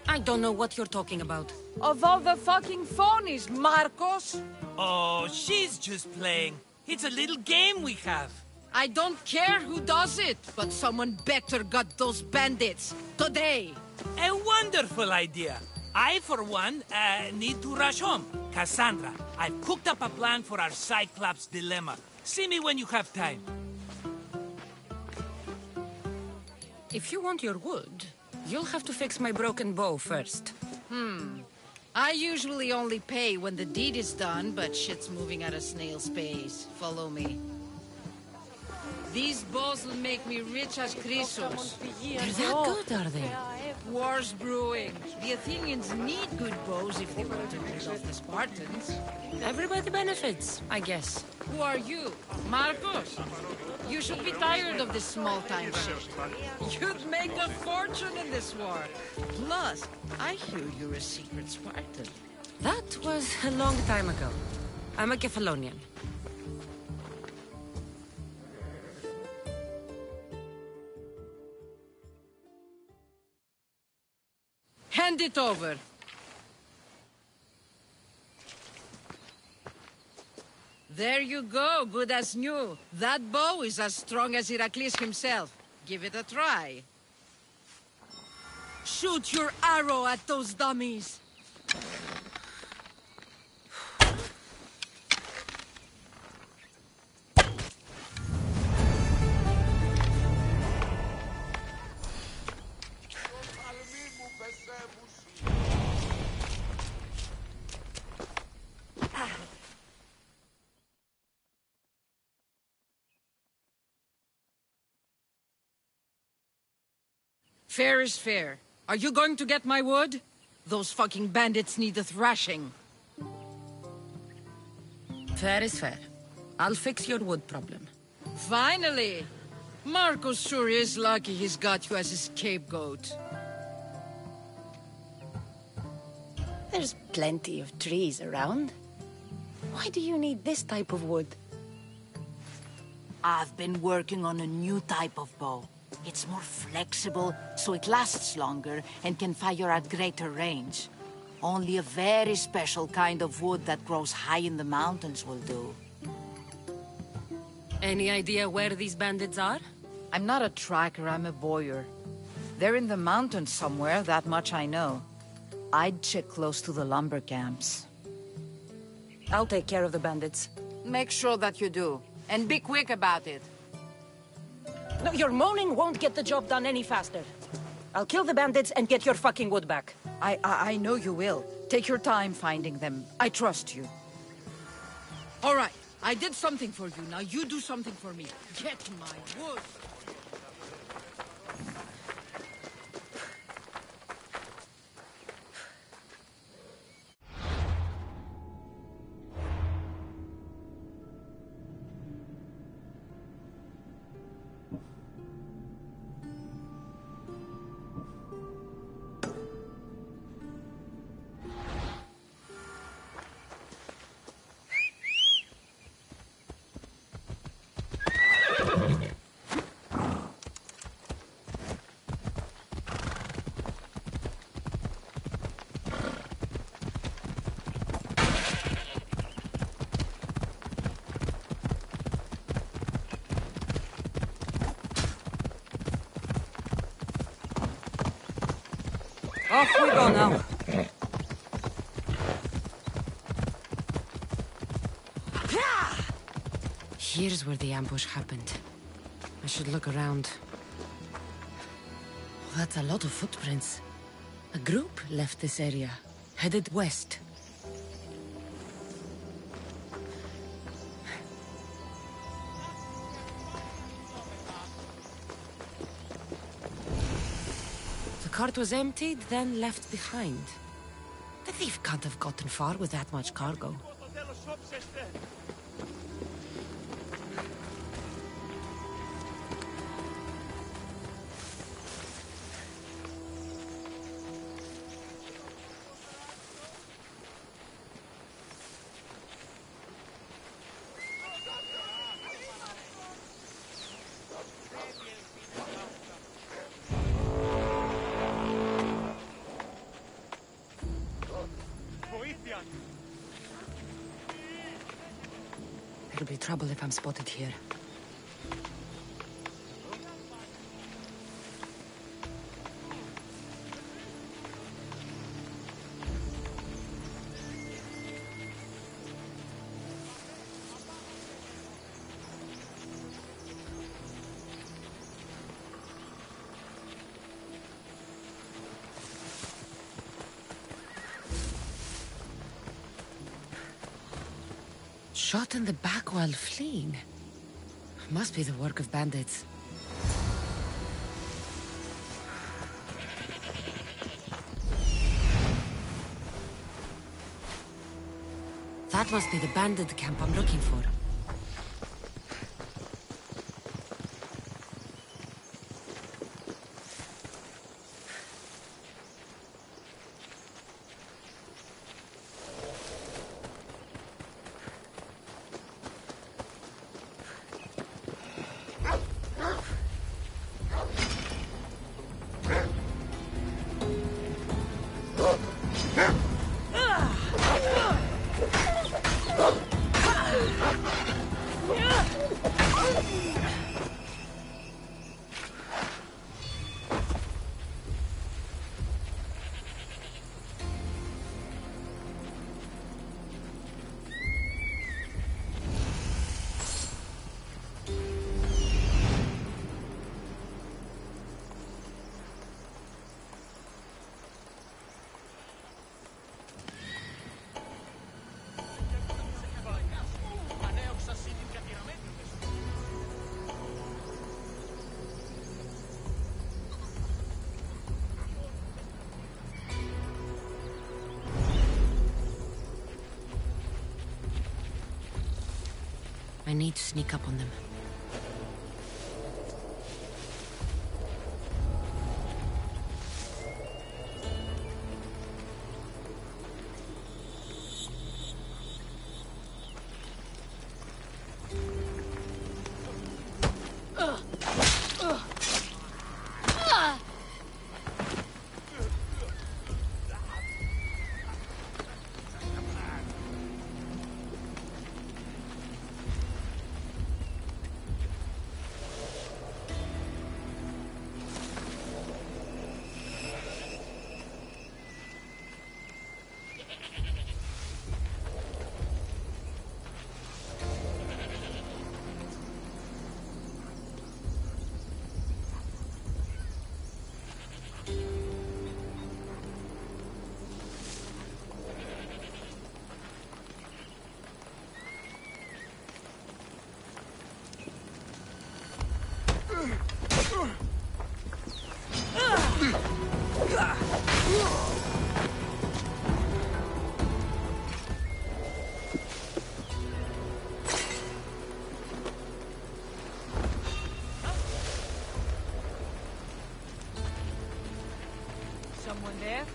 I don't know what you're talking about. Of all the fucking phonies, Marcos! Oh, she's just playing. It's a little game we have. I don't care who does it, but someone better got those bandits. Today! A wonderful idea. I, for one, need to rush home. Cassandra, I've cooked up a plan for our Cyclops dilemma. See me when you have time. If you want your wood, you'll have to fix my broken bow first. I usually only pay when the deed is done, but shit's moving at a snail's pace. Follow me. These bows will make me rich as Chrysos. They're that good, are they? War's brewing. The Athenians need good bows if they want to rid off the Spartans. Everybody benefits, I guess. Who are you? Marcos? You should be tired of this small-time shit. You'd make a fortune in this war. Plus, I hear you're a secret Spartan. That was a long time ago. I'm a Kefalonian. Hand it over. There you go, good as new. That bow is as strong as Heracles himself. Give it a try. Shoot your arrow at those dummies. Fair is fair. Are you going to get my wood? Those fucking bandits need a thrashing. Fair is fair. I'll fix your wood problem. Finally! Marcos sure is lucky he's got you as his scapegoat. There's plenty of trees around. Why do you need this type of wood? I've been working on a new type of bow. It's more flexible, so it lasts longer and can fire at greater range. Only a very special kind of wood that grows high in the mountains will do. Any idea where these bandits are? I'm not a tracker, I'm a boyer. They're in the mountains somewhere, that much I know. I'd check close to the lumber camps. I'll take care of the bandits. Make sure that you do. And be quick about it. No, your moaning won't get the job done any faster. I'll kill the bandits and get your fucking wood back. I know you will. Take your time finding them. I trust you. All right. I did something for you. Now you do something for me. Get my wood. Off we go now. Here's where the ambush happened. I should look around. That's a lot of footprints. A group left this area, headed west. The cart was emptied, then left behind. The thief can't have gotten far with that much cargo. It'll be trouble if I'm spotted here. Shot in the back while fleeing. Must be the work of bandits. That must be the bandit camp I'm looking for. I need to sneak up on them. Someone there?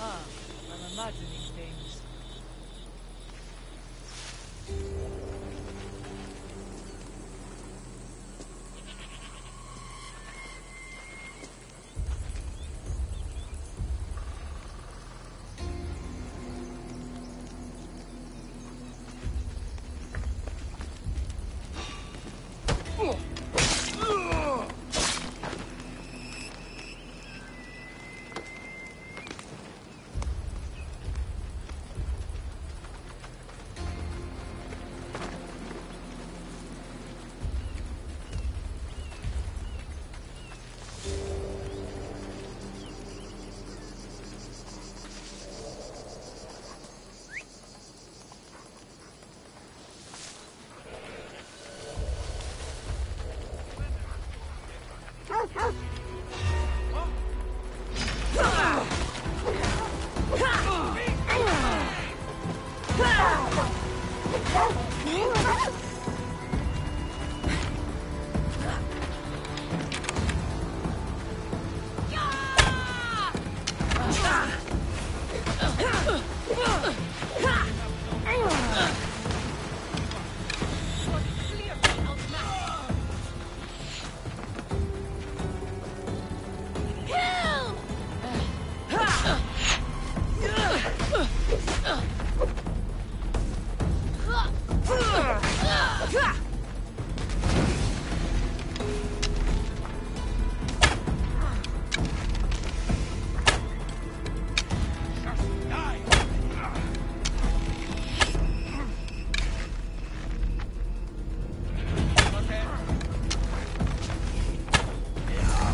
I'm imagining things.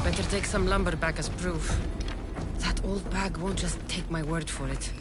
Better take some lumber back as proof. That old bag won't just take my word for it.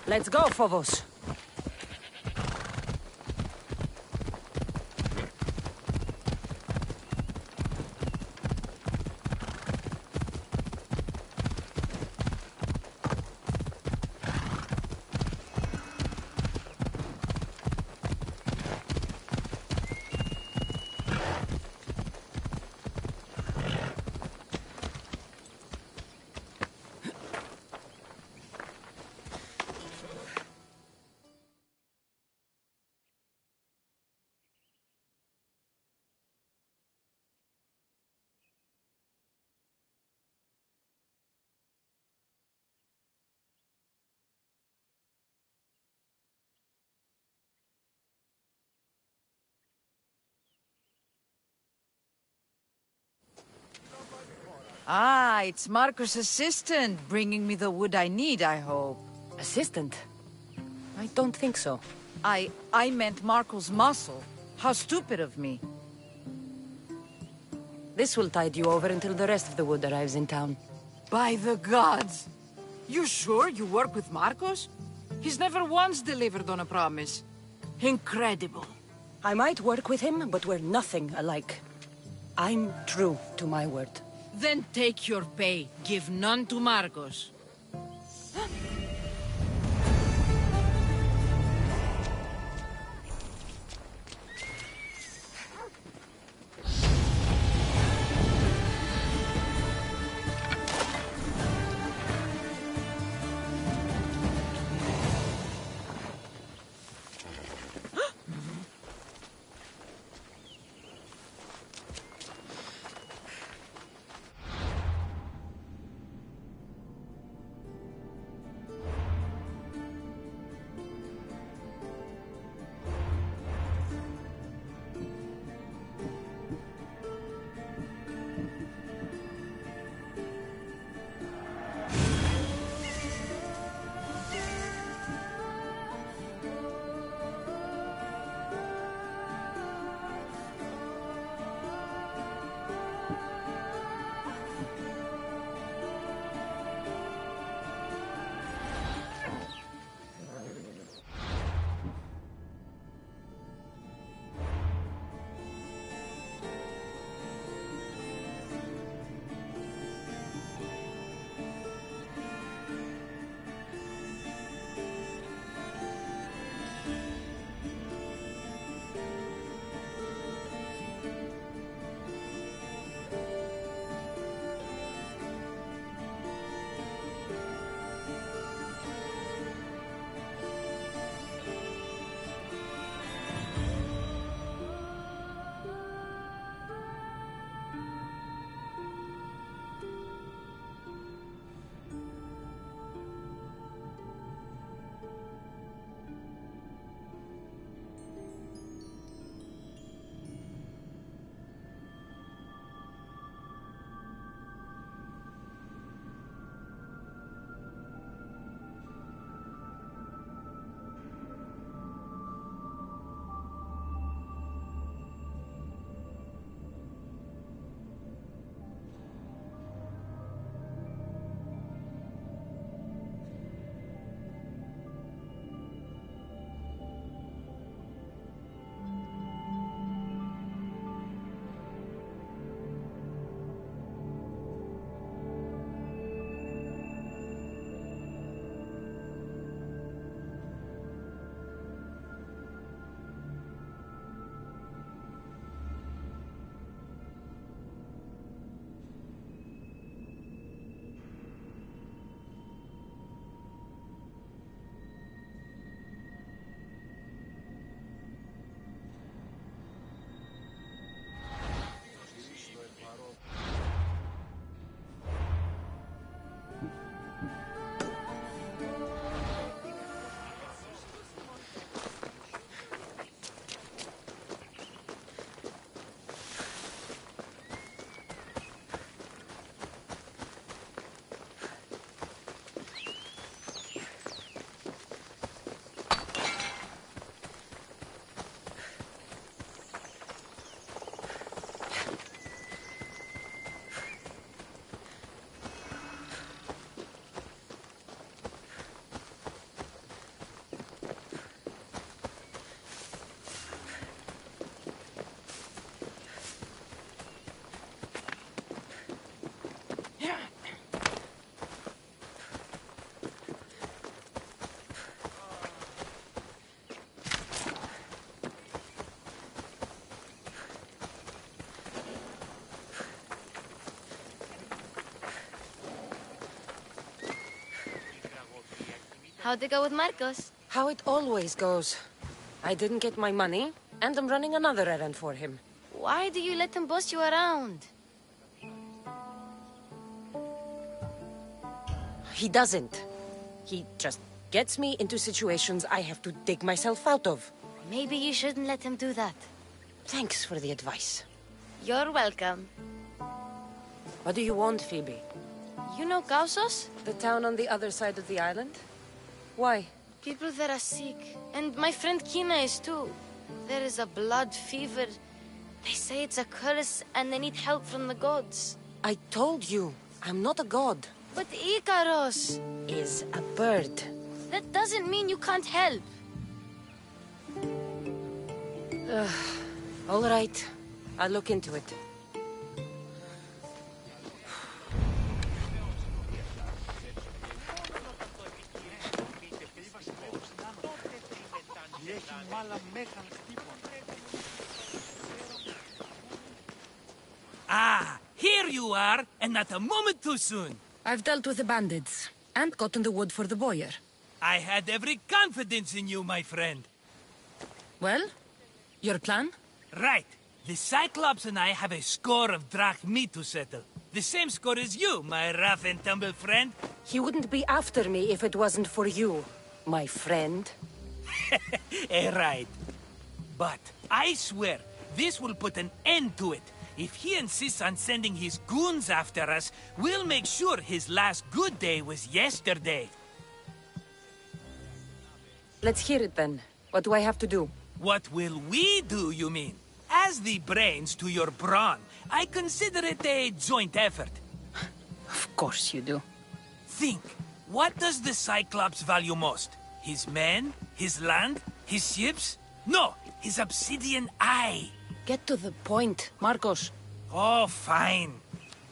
Let's go, Phobos. Ah, it's Marco's assistant, bringing me the wood I need, I hope. Assistant? I don't think so. I meant Marco's muscle. How stupid of me. This will tide you over until the rest of the wood arrives in town. By the gods! You sure you work with Marcos? He's never once delivered on a promise. Incredible. I might work with him, but we're nothing alike. I'm true to my word. Then take your pay. Give none to Marcos. How'd it go with Marcos? How it always goes. I didn't get my money, and I'm running another errand for him. Why do you let him boss you around? He doesn't. He just gets me into situations I have to dig myself out of. Maybe you shouldn't let him do that. Thanks for the advice. You're welcome. What do you want, Phoebe? You know Kausos? The town on the other side of the island? Why? People there are sick. And my friend Kina is too. There is a blood fever. They say it's a curse and they need help from the gods. I told you, I'm not a god. But Icaros is a bird. That doesn't mean you can't help. All right. I'll look into it. Ah, here you are, and not a moment too soon. I've dealt with the bandits, and gotten the wood for the boiler. I had every confidence in you, my friend. Well, your plan? Right. The Cyclops and I have a score of drachmi to settle. The same score as you, my rough and tumble friend. He wouldn't be after me if it wasn't for you, my friend. Right. But I swear, this will put an end to it. If he insists on sending his goons after us, we'll make sure his last good day was yesterday. Let's hear it then. What do I have to do? What will we do, you mean? As the brains to your brawn, I consider it a joint effort. Of course you do. Think, what does the Cyclops value most? His men? His land? His ships? No, his obsidian eye. Get to the point, Marcos. Oh, fine.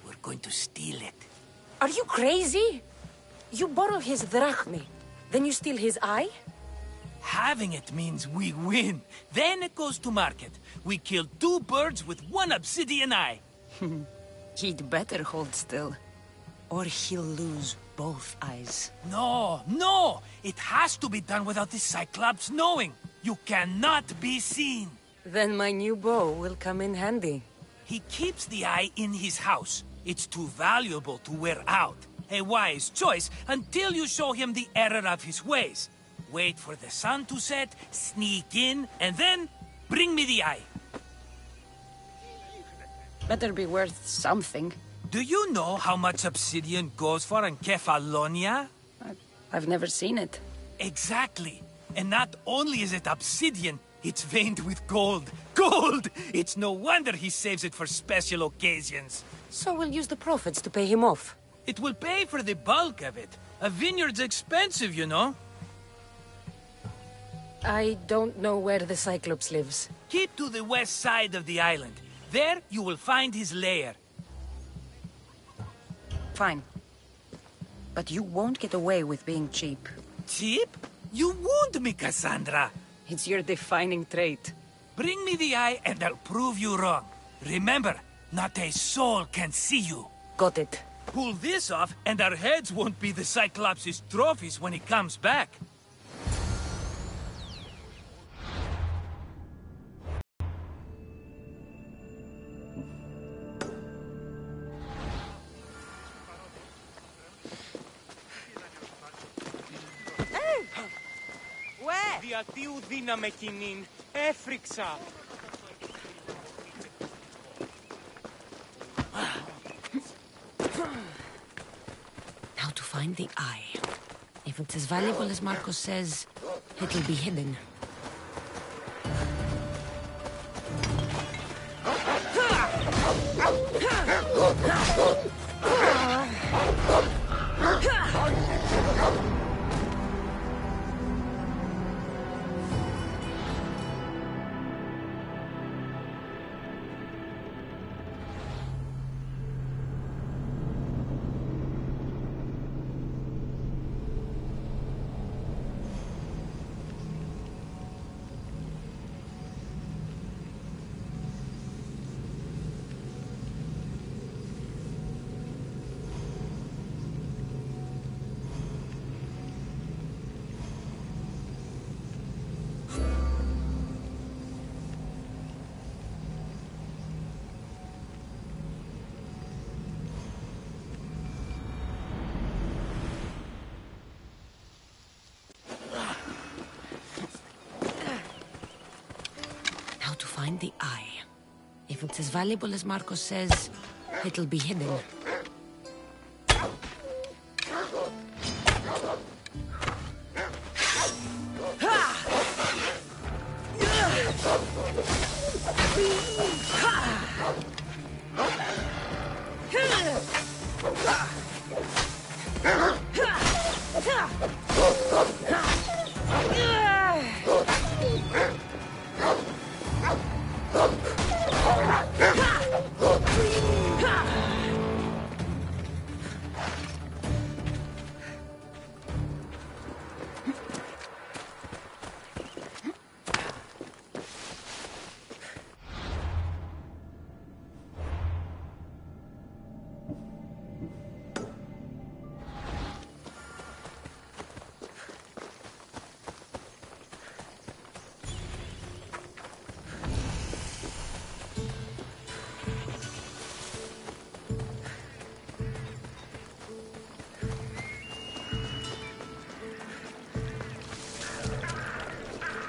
We're going to steal it. Are you crazy? You borrow his drachmi, then you steal his eye? Having it means we win. Then it goes to market. We kill 2 birds with 1 obsidian eye. He'd better hold still, or he'll lose both eyes. No, no! It has to be done without the Cyclops knowing. You cannot be seen. Then my new bow will come in handy. He keeps the eye in his house. It's too valuable to wear out. A wise choice until you show him the error of his ways. Wait for the sun to set, sneak in, and then bring me the eye. Better be worth something. Do you know how much obsidian goes for in Kefalonia? I've never seen it. Exactly. And not only is it obsidian, it's veined with gold. Gold! It's no wonder he saves it for special occasions. So we'll use the profits to pay him off. It will pay for the bulk of it. A vineyard's expensive, you know. I don't know where the Cyclops lives. Keep to the west side of the island. There you will find his lair. Fine. But you won't get away with being cheap. Cheap? You wound me, Cassandra. It's your defining trait. Bring me the eye and I'll prove you wrong. Remember, not a soul can see you. Got it. Pull this off and our heads won't be the Cyclops' trophies when he comes back. Διατίου δύναμε κοινήν, έφρυξα. Now to find the eye. If it's as valuable as Marcos says, it'll be hidden. Find the eye. If it's as valuable as Marcos says, it'll be hidden.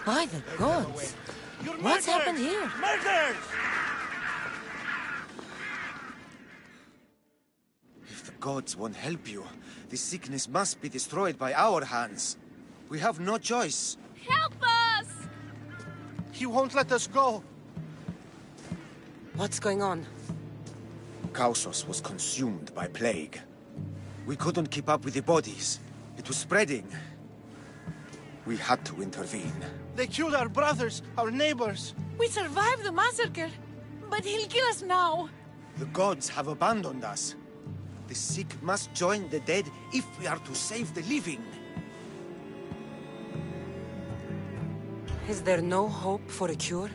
By the gods! What's happened here? Murders! If the gods won't help you, this sickness must be destroyed by our hands. We have no choice. Help us! He won't let us go. What's going on? Kausos was consumed by plague. We couldn't keep up with the bodies. It was spreading. We had to intervene. They killed our brothers, our neighbors. We survived the massacre, but he'll kill us now. The gods have abandoned us. The sick must join the dead if we are to save the living. Is there no hope for a cure?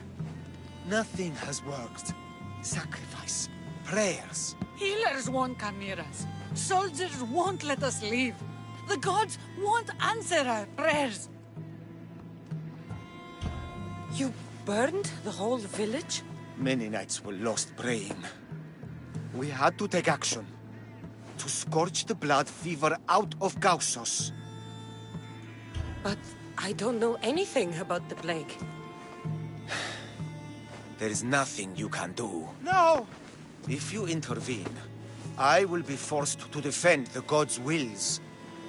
Nothing has worked. Sacrifice, prayers. Healers won't come near us. Soldiers won't let us leave. The gods won't answer our prayers. You burned the whole village? Many nights were lost praying. We had to take action. To scorch the blood fever out of Kausos. But I don't know anything about the plague. There is nothing you can do. No! If you intervene, I will be forced to defend the gods' wills.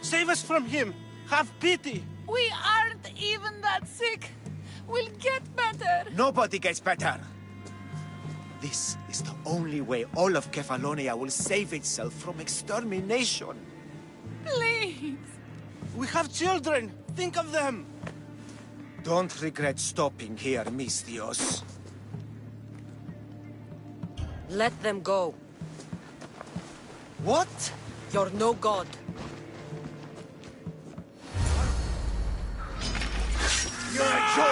Save us from him! Have pity! We aren't even that sick. We'll get better. Nobody gets better! This is the only way all of Kefalonia will save itself from extermination. Please! We have children! Think of them! Don't regret stopping here, Mistios. Let them go. What? You're no god. You're a joke!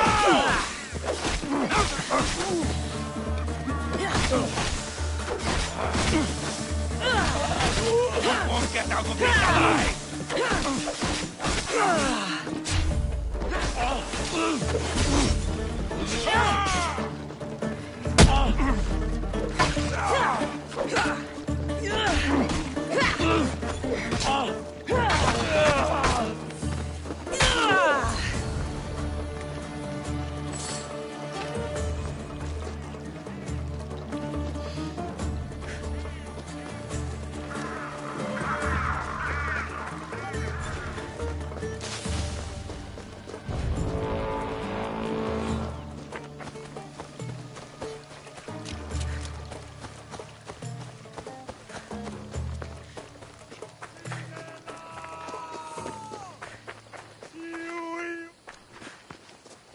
Won't get out of this alive!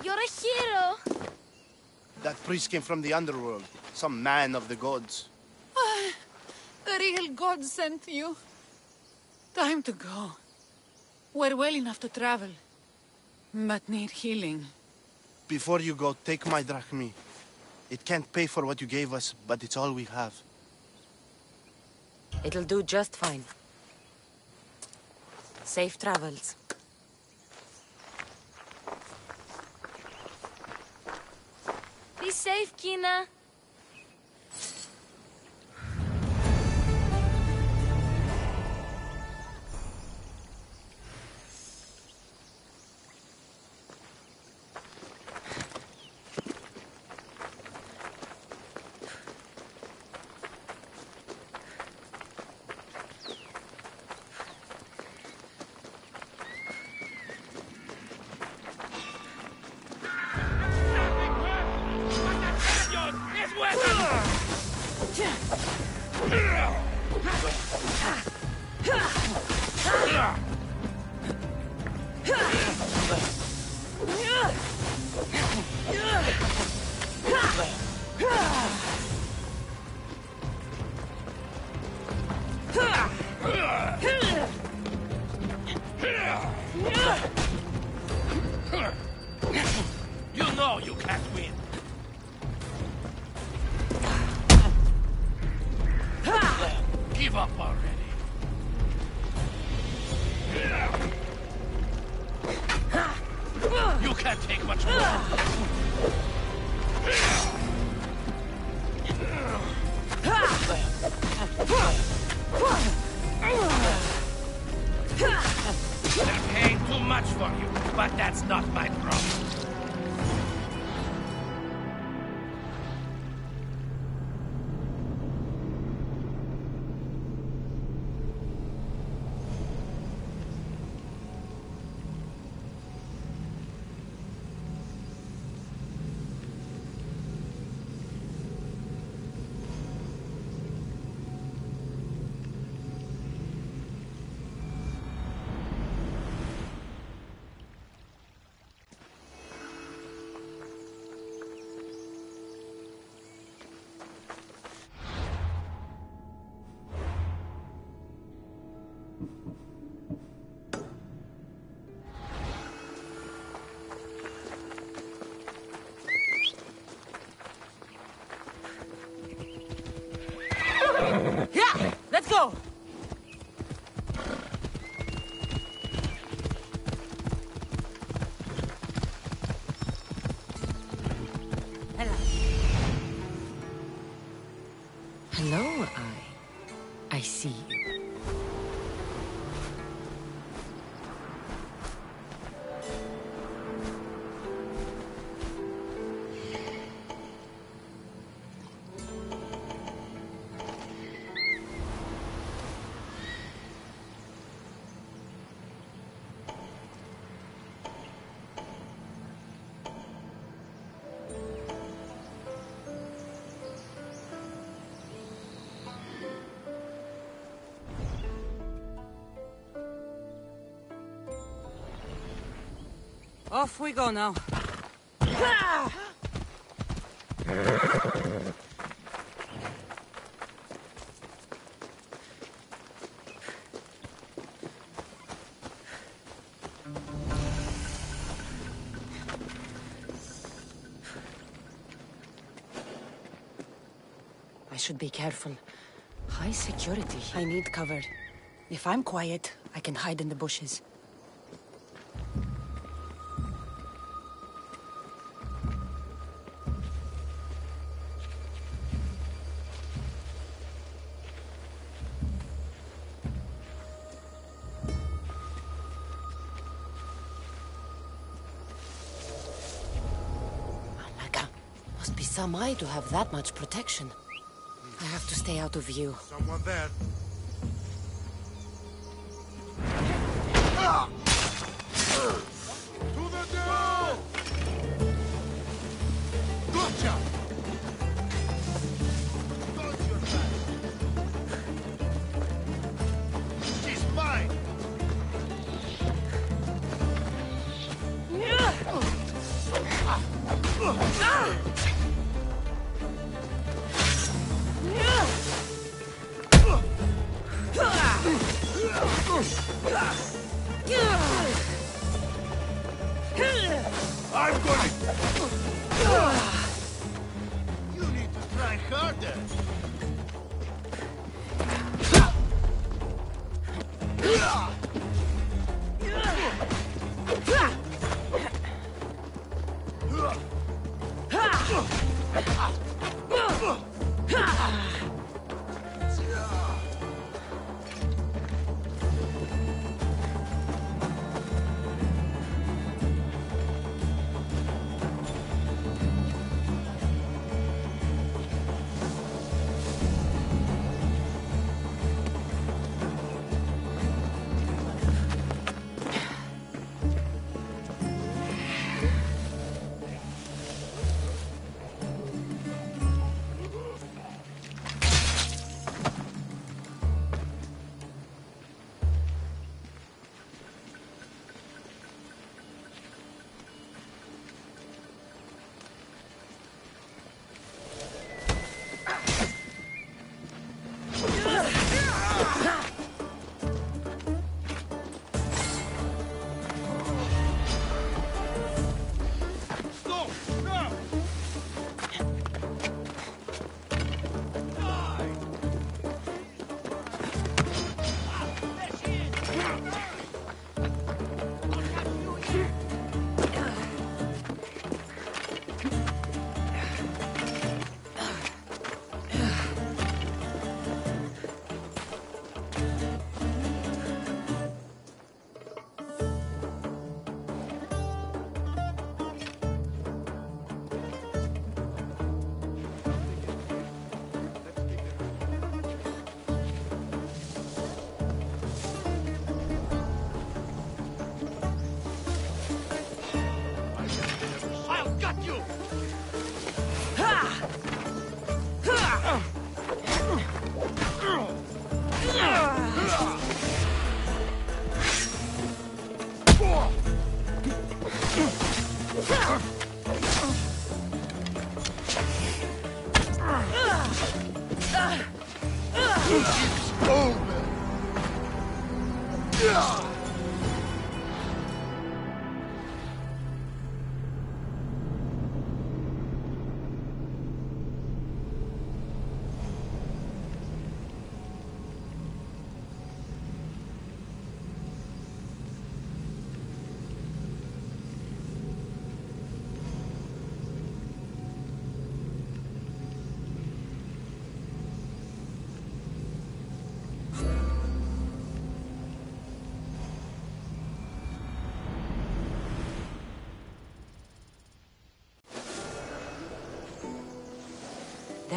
You're a hero! That priest came from the underworld. Some man of the gods. The real god sent you. Time to go. We're well enough to travel, but need healing. Before you go, take my drachmi. It can't pay for what you gave us, but it's all we have. It'll do just fine. Safe travels. Be safe, Kina. You know you can't win. Give up already. You can't take much more. They're paying too much for you, but that's not my problem. I see you. Off we go now. I should be careful. High security. I need cover. If I'm quiet, I can hide in the bushes. Must be some eye to have that much protection. I have to stay out of view. Someone there. To the door! Gotcha! Dodge your back. She's mine! I'm going to... You need to try harder. It's over.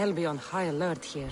I'll be on high alert here.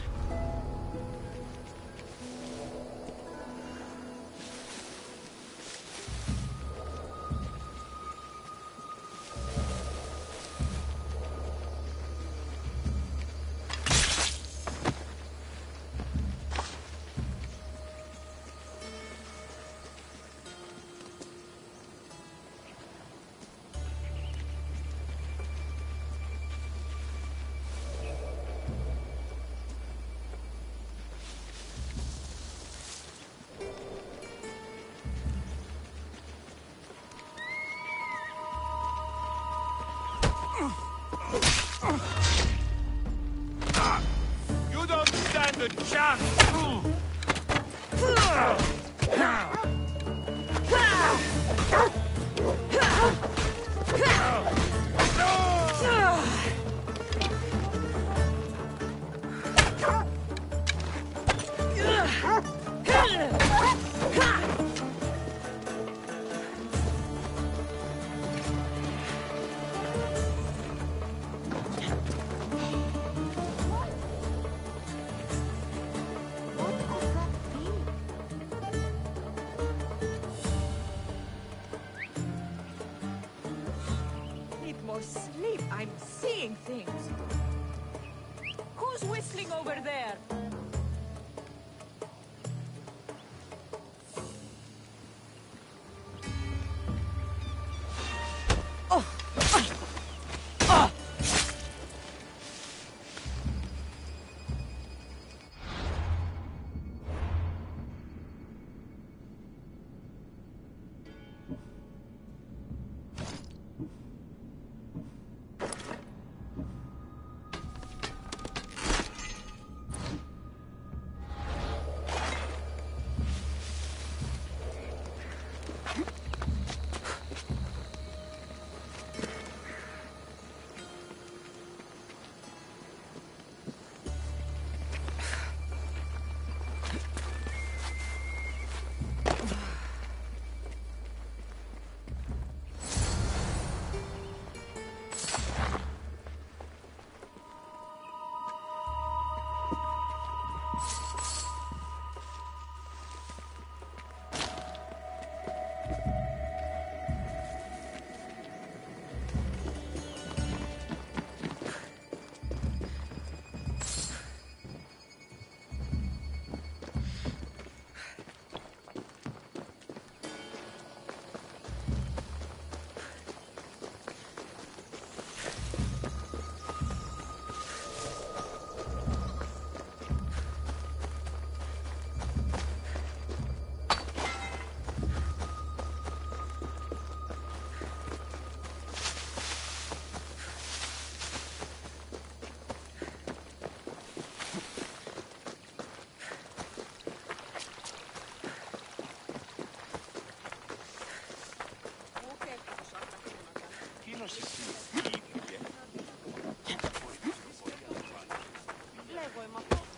You don't stand a chance! Need more sleep. I'm seeing things. Who's whistling over there?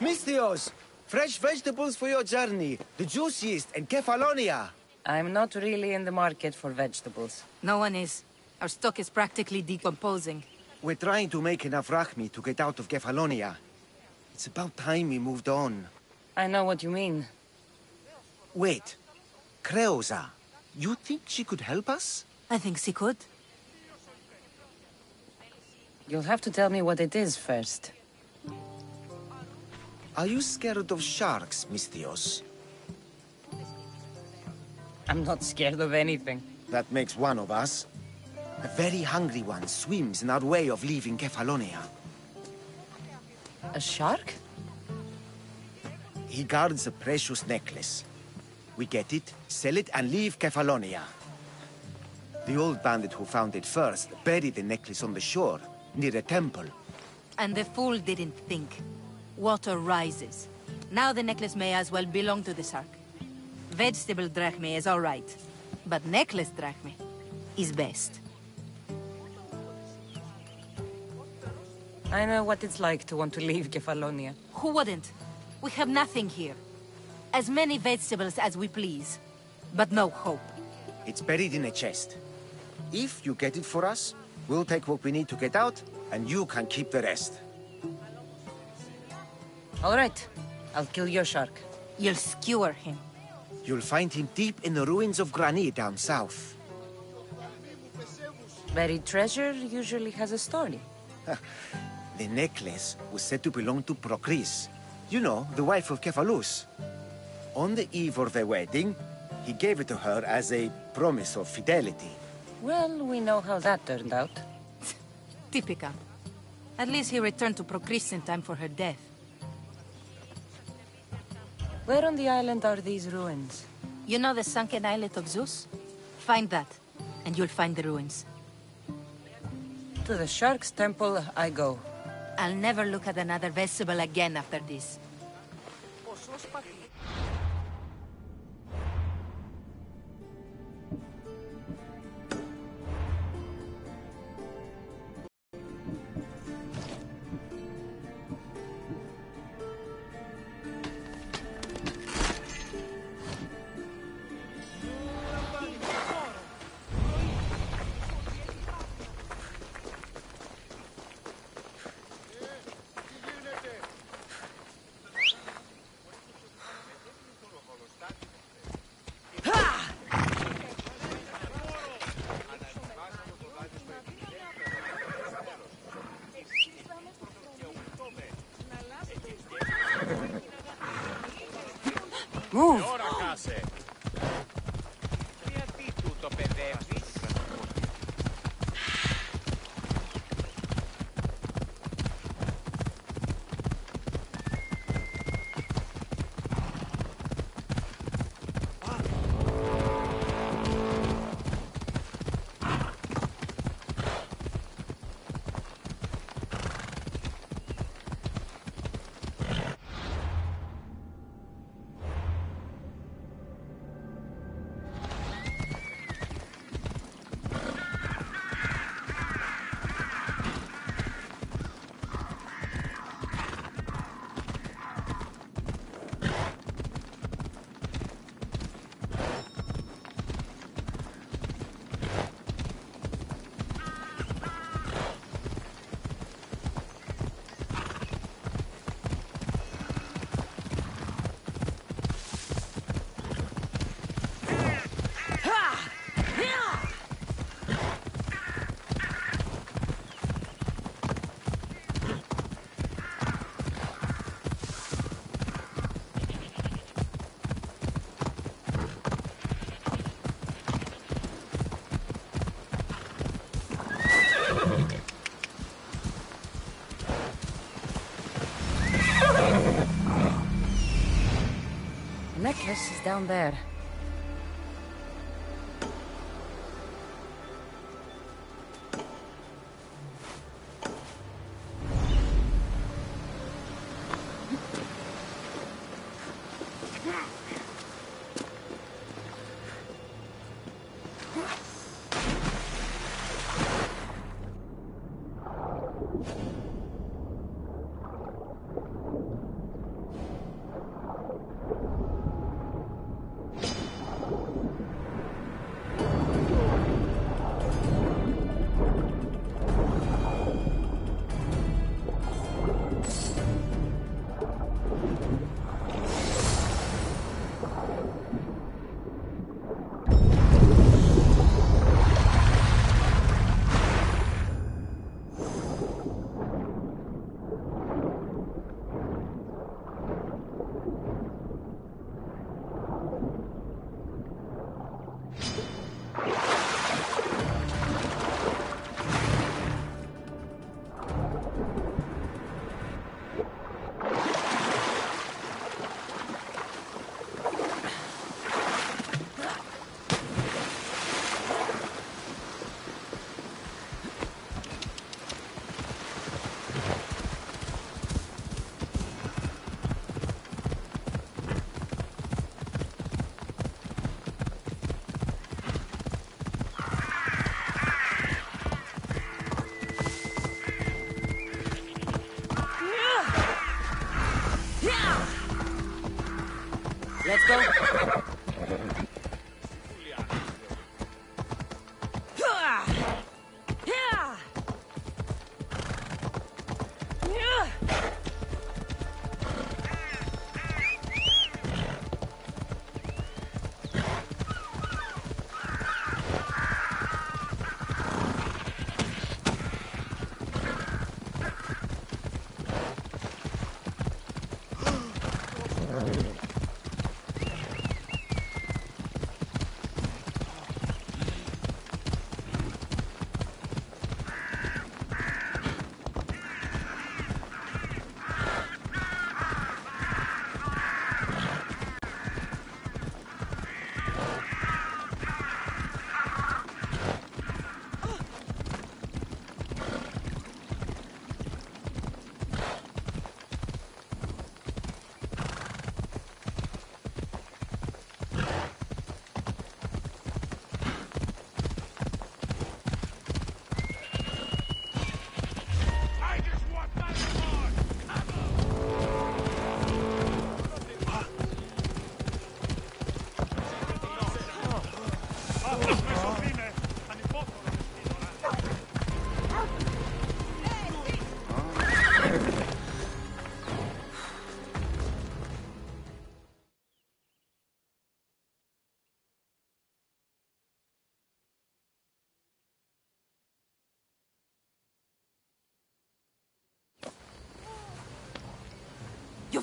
Misthios! Fresh vegetables for your journey. The juiciest in Kefalonia. I'm not really in the market for vegetables. No one is. Our stock is practically decomposing. We're trying to make enough rachmi to get out of Kefalonia. It's about time we moved on. I know what you mean. Wait. Creosa. You think she could help us? I think she could. You'll have to tell me what it is first. Are you scared of sharks, Misthios? I'm not scared of anything. That makes one of us. A very hungry one swims in our way of leaving Kefalonia. A shark? He guards a precious necklace. We get it, sell it, and leave Kefalonia. The old bandit who found it first buried the necklace on the shore, near a temple. And the fool didn't think. Water rises. Now the necklace may as well belong to the shark. Vegetable drachme is all right, but necklace drachme is best. I know what it's like to want to leave Kefalonia. Who wouldn't? We have nothing here. As many vegetables as we please, but no hope. It's buried in a chest. If you get it for us, we'll take what we need to get out, and you can keep the rest. All right. I'll kill your shark. You'll skewer him. You'll find him deep in the ruins of Granit down south. Buried treasure usually has a story. The necklace was said to belong to Procris. You know, the wife of Cephalus. On the eve of their wedding, he gave it to her as a promise of fidelity. Well, we know how that turned out. Typical. At least he returned to Procris in time for her death. Where on the island are these ruins? You know the sunken islet of Zeus? Find that, and you'll find the ruins. To the Shark's Temple I go. I'll never look at another vessel again after this. Move! The necklace is down there. Let's go.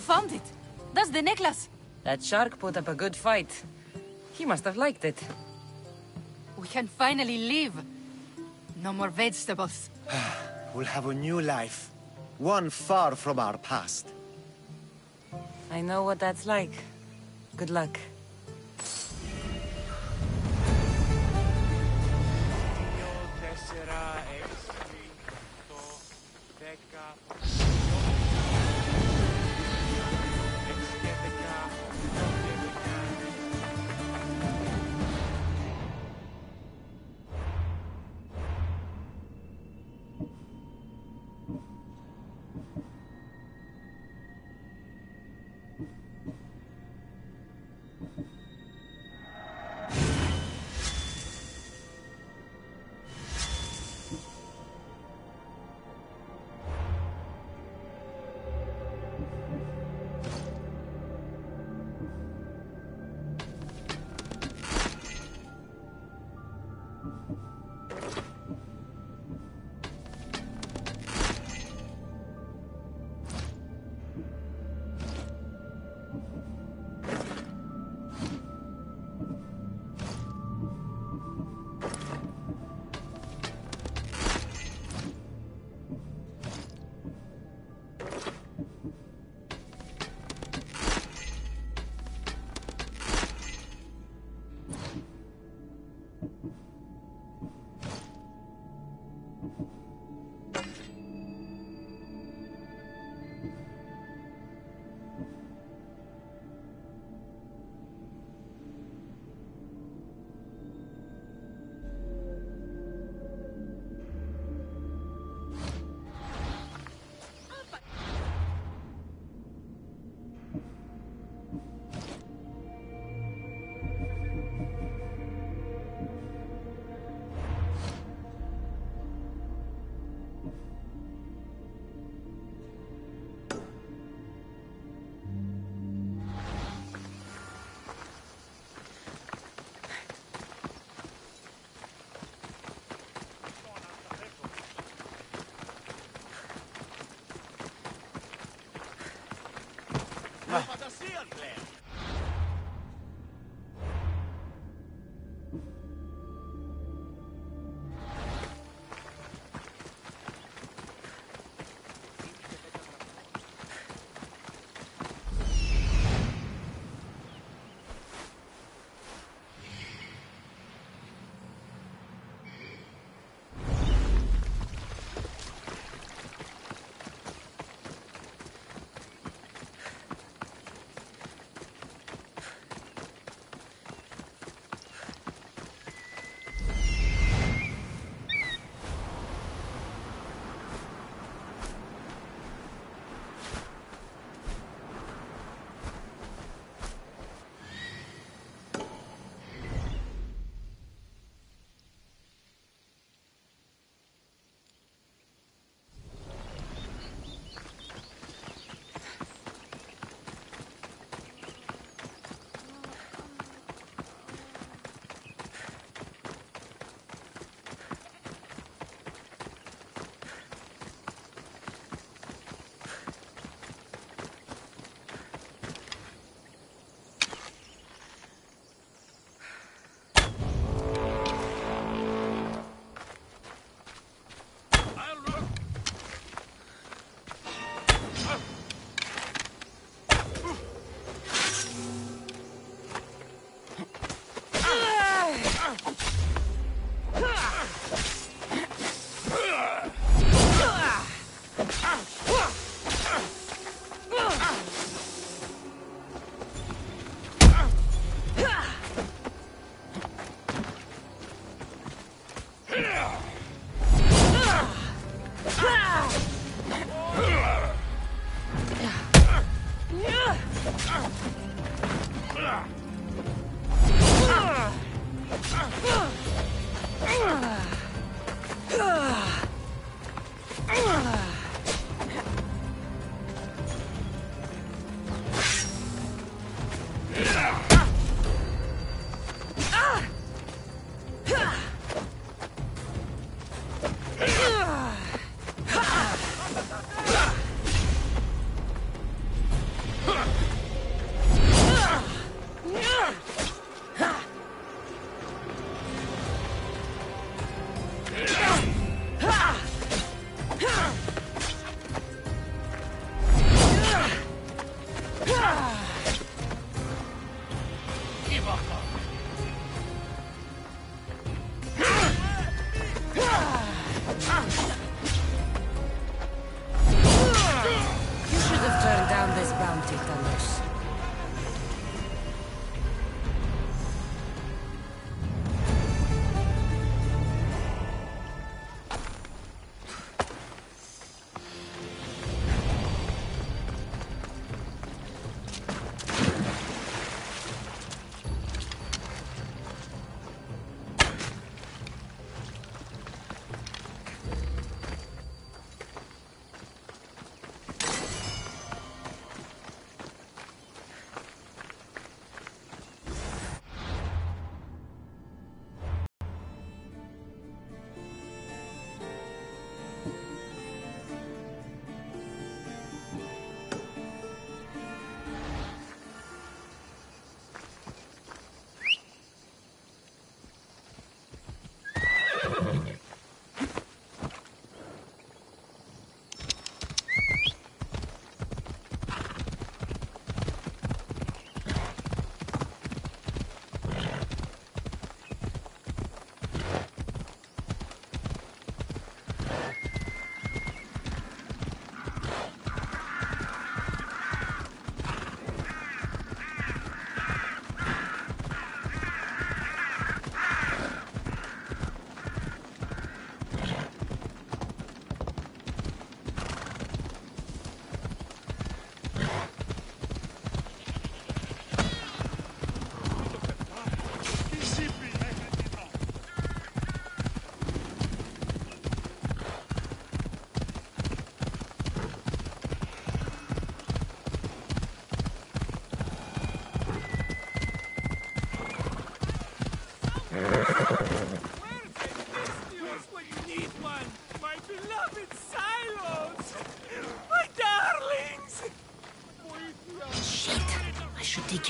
found it. That's the necklace. That shark put up a good fight. He must have liked it. We can finally leave. No more vegetables. We'll have a new life. One far from our past. I know what that's like. Good luck.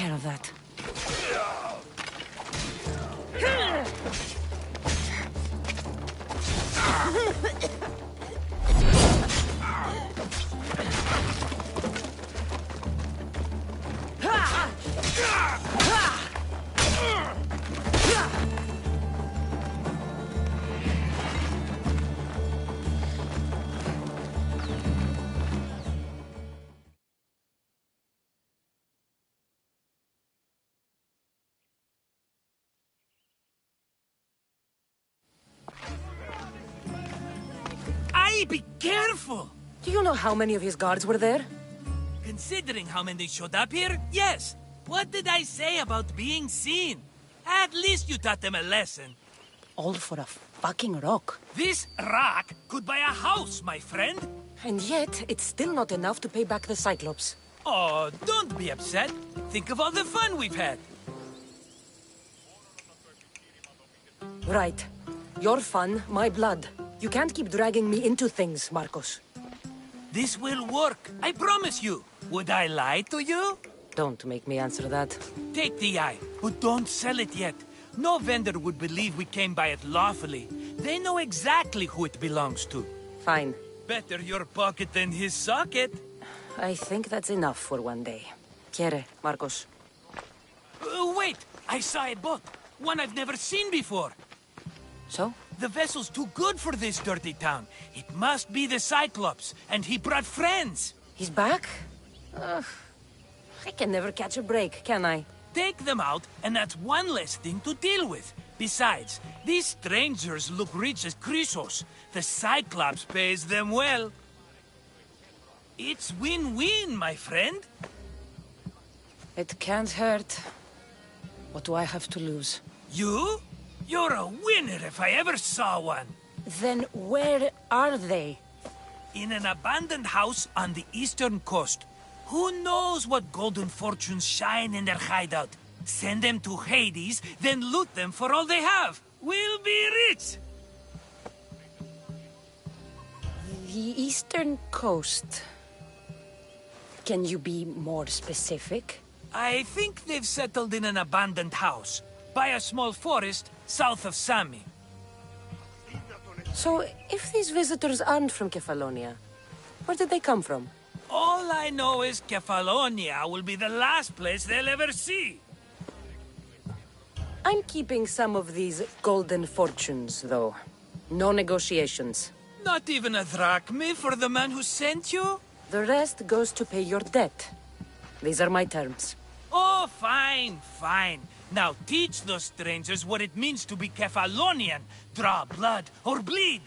care of that. Be careful! Do you know how many of his guards were there? Considering how many showed up here, yes. What did I say about being seen? At least you taught them a lesson. All for a fucking rock. This rock could buy a house, my friend. And yet, it's still not enough to pay back the Cyclops. Oh, don't be upset. Think of all the fun we've had. Right. Your fun, my blood. You can't keep dragging me into things, Marcos. This will work, I promise you. Would I lie to you? Don't make me answer that. Take the eye, but don't sell it yet. No vendor would believe we came by it lawfully. They know exactly who it belongs to. Fine. Better your pocket than his socket. I think that's enough for one day. Quiere, Marcos. Wait! I saw a boat. One I've never seen before. So? The vessel's too good for this dirty town. It must be the Cyclops, and he brought friends. He's back? I can never catch a break, can I? Take them out, and that's one less thing to deal with. Besides, these strangers look rich as Chrysos. The Cyclops pays them well. It's win-win, my friend. It can't hurt. What do I have to lose? You? You're a winner if I ever saw one. Then where are they? In an abandoned house on the eastern coast. Who knows what golden fortunes shine in their hideout? Send them to Hades, then loot them for all they have. We'll be rich! The eastern coast. Can you be more specific? I think they've settled in an abandoned house, by a small forest south of Sami. So, if these visitors aren't from Kefalonia, where did they come from? All I know is Kefalonia will be the last place they'll ever see. I'm keeping some of these golden fortunes, though. No negotiations. Not even a drachme for the man who sent you? The rest goes to pay your debt. These are my terms. Oh, fine, fine. Now teach those strangers what it means to be Kefalonian. Draw blood or bleed.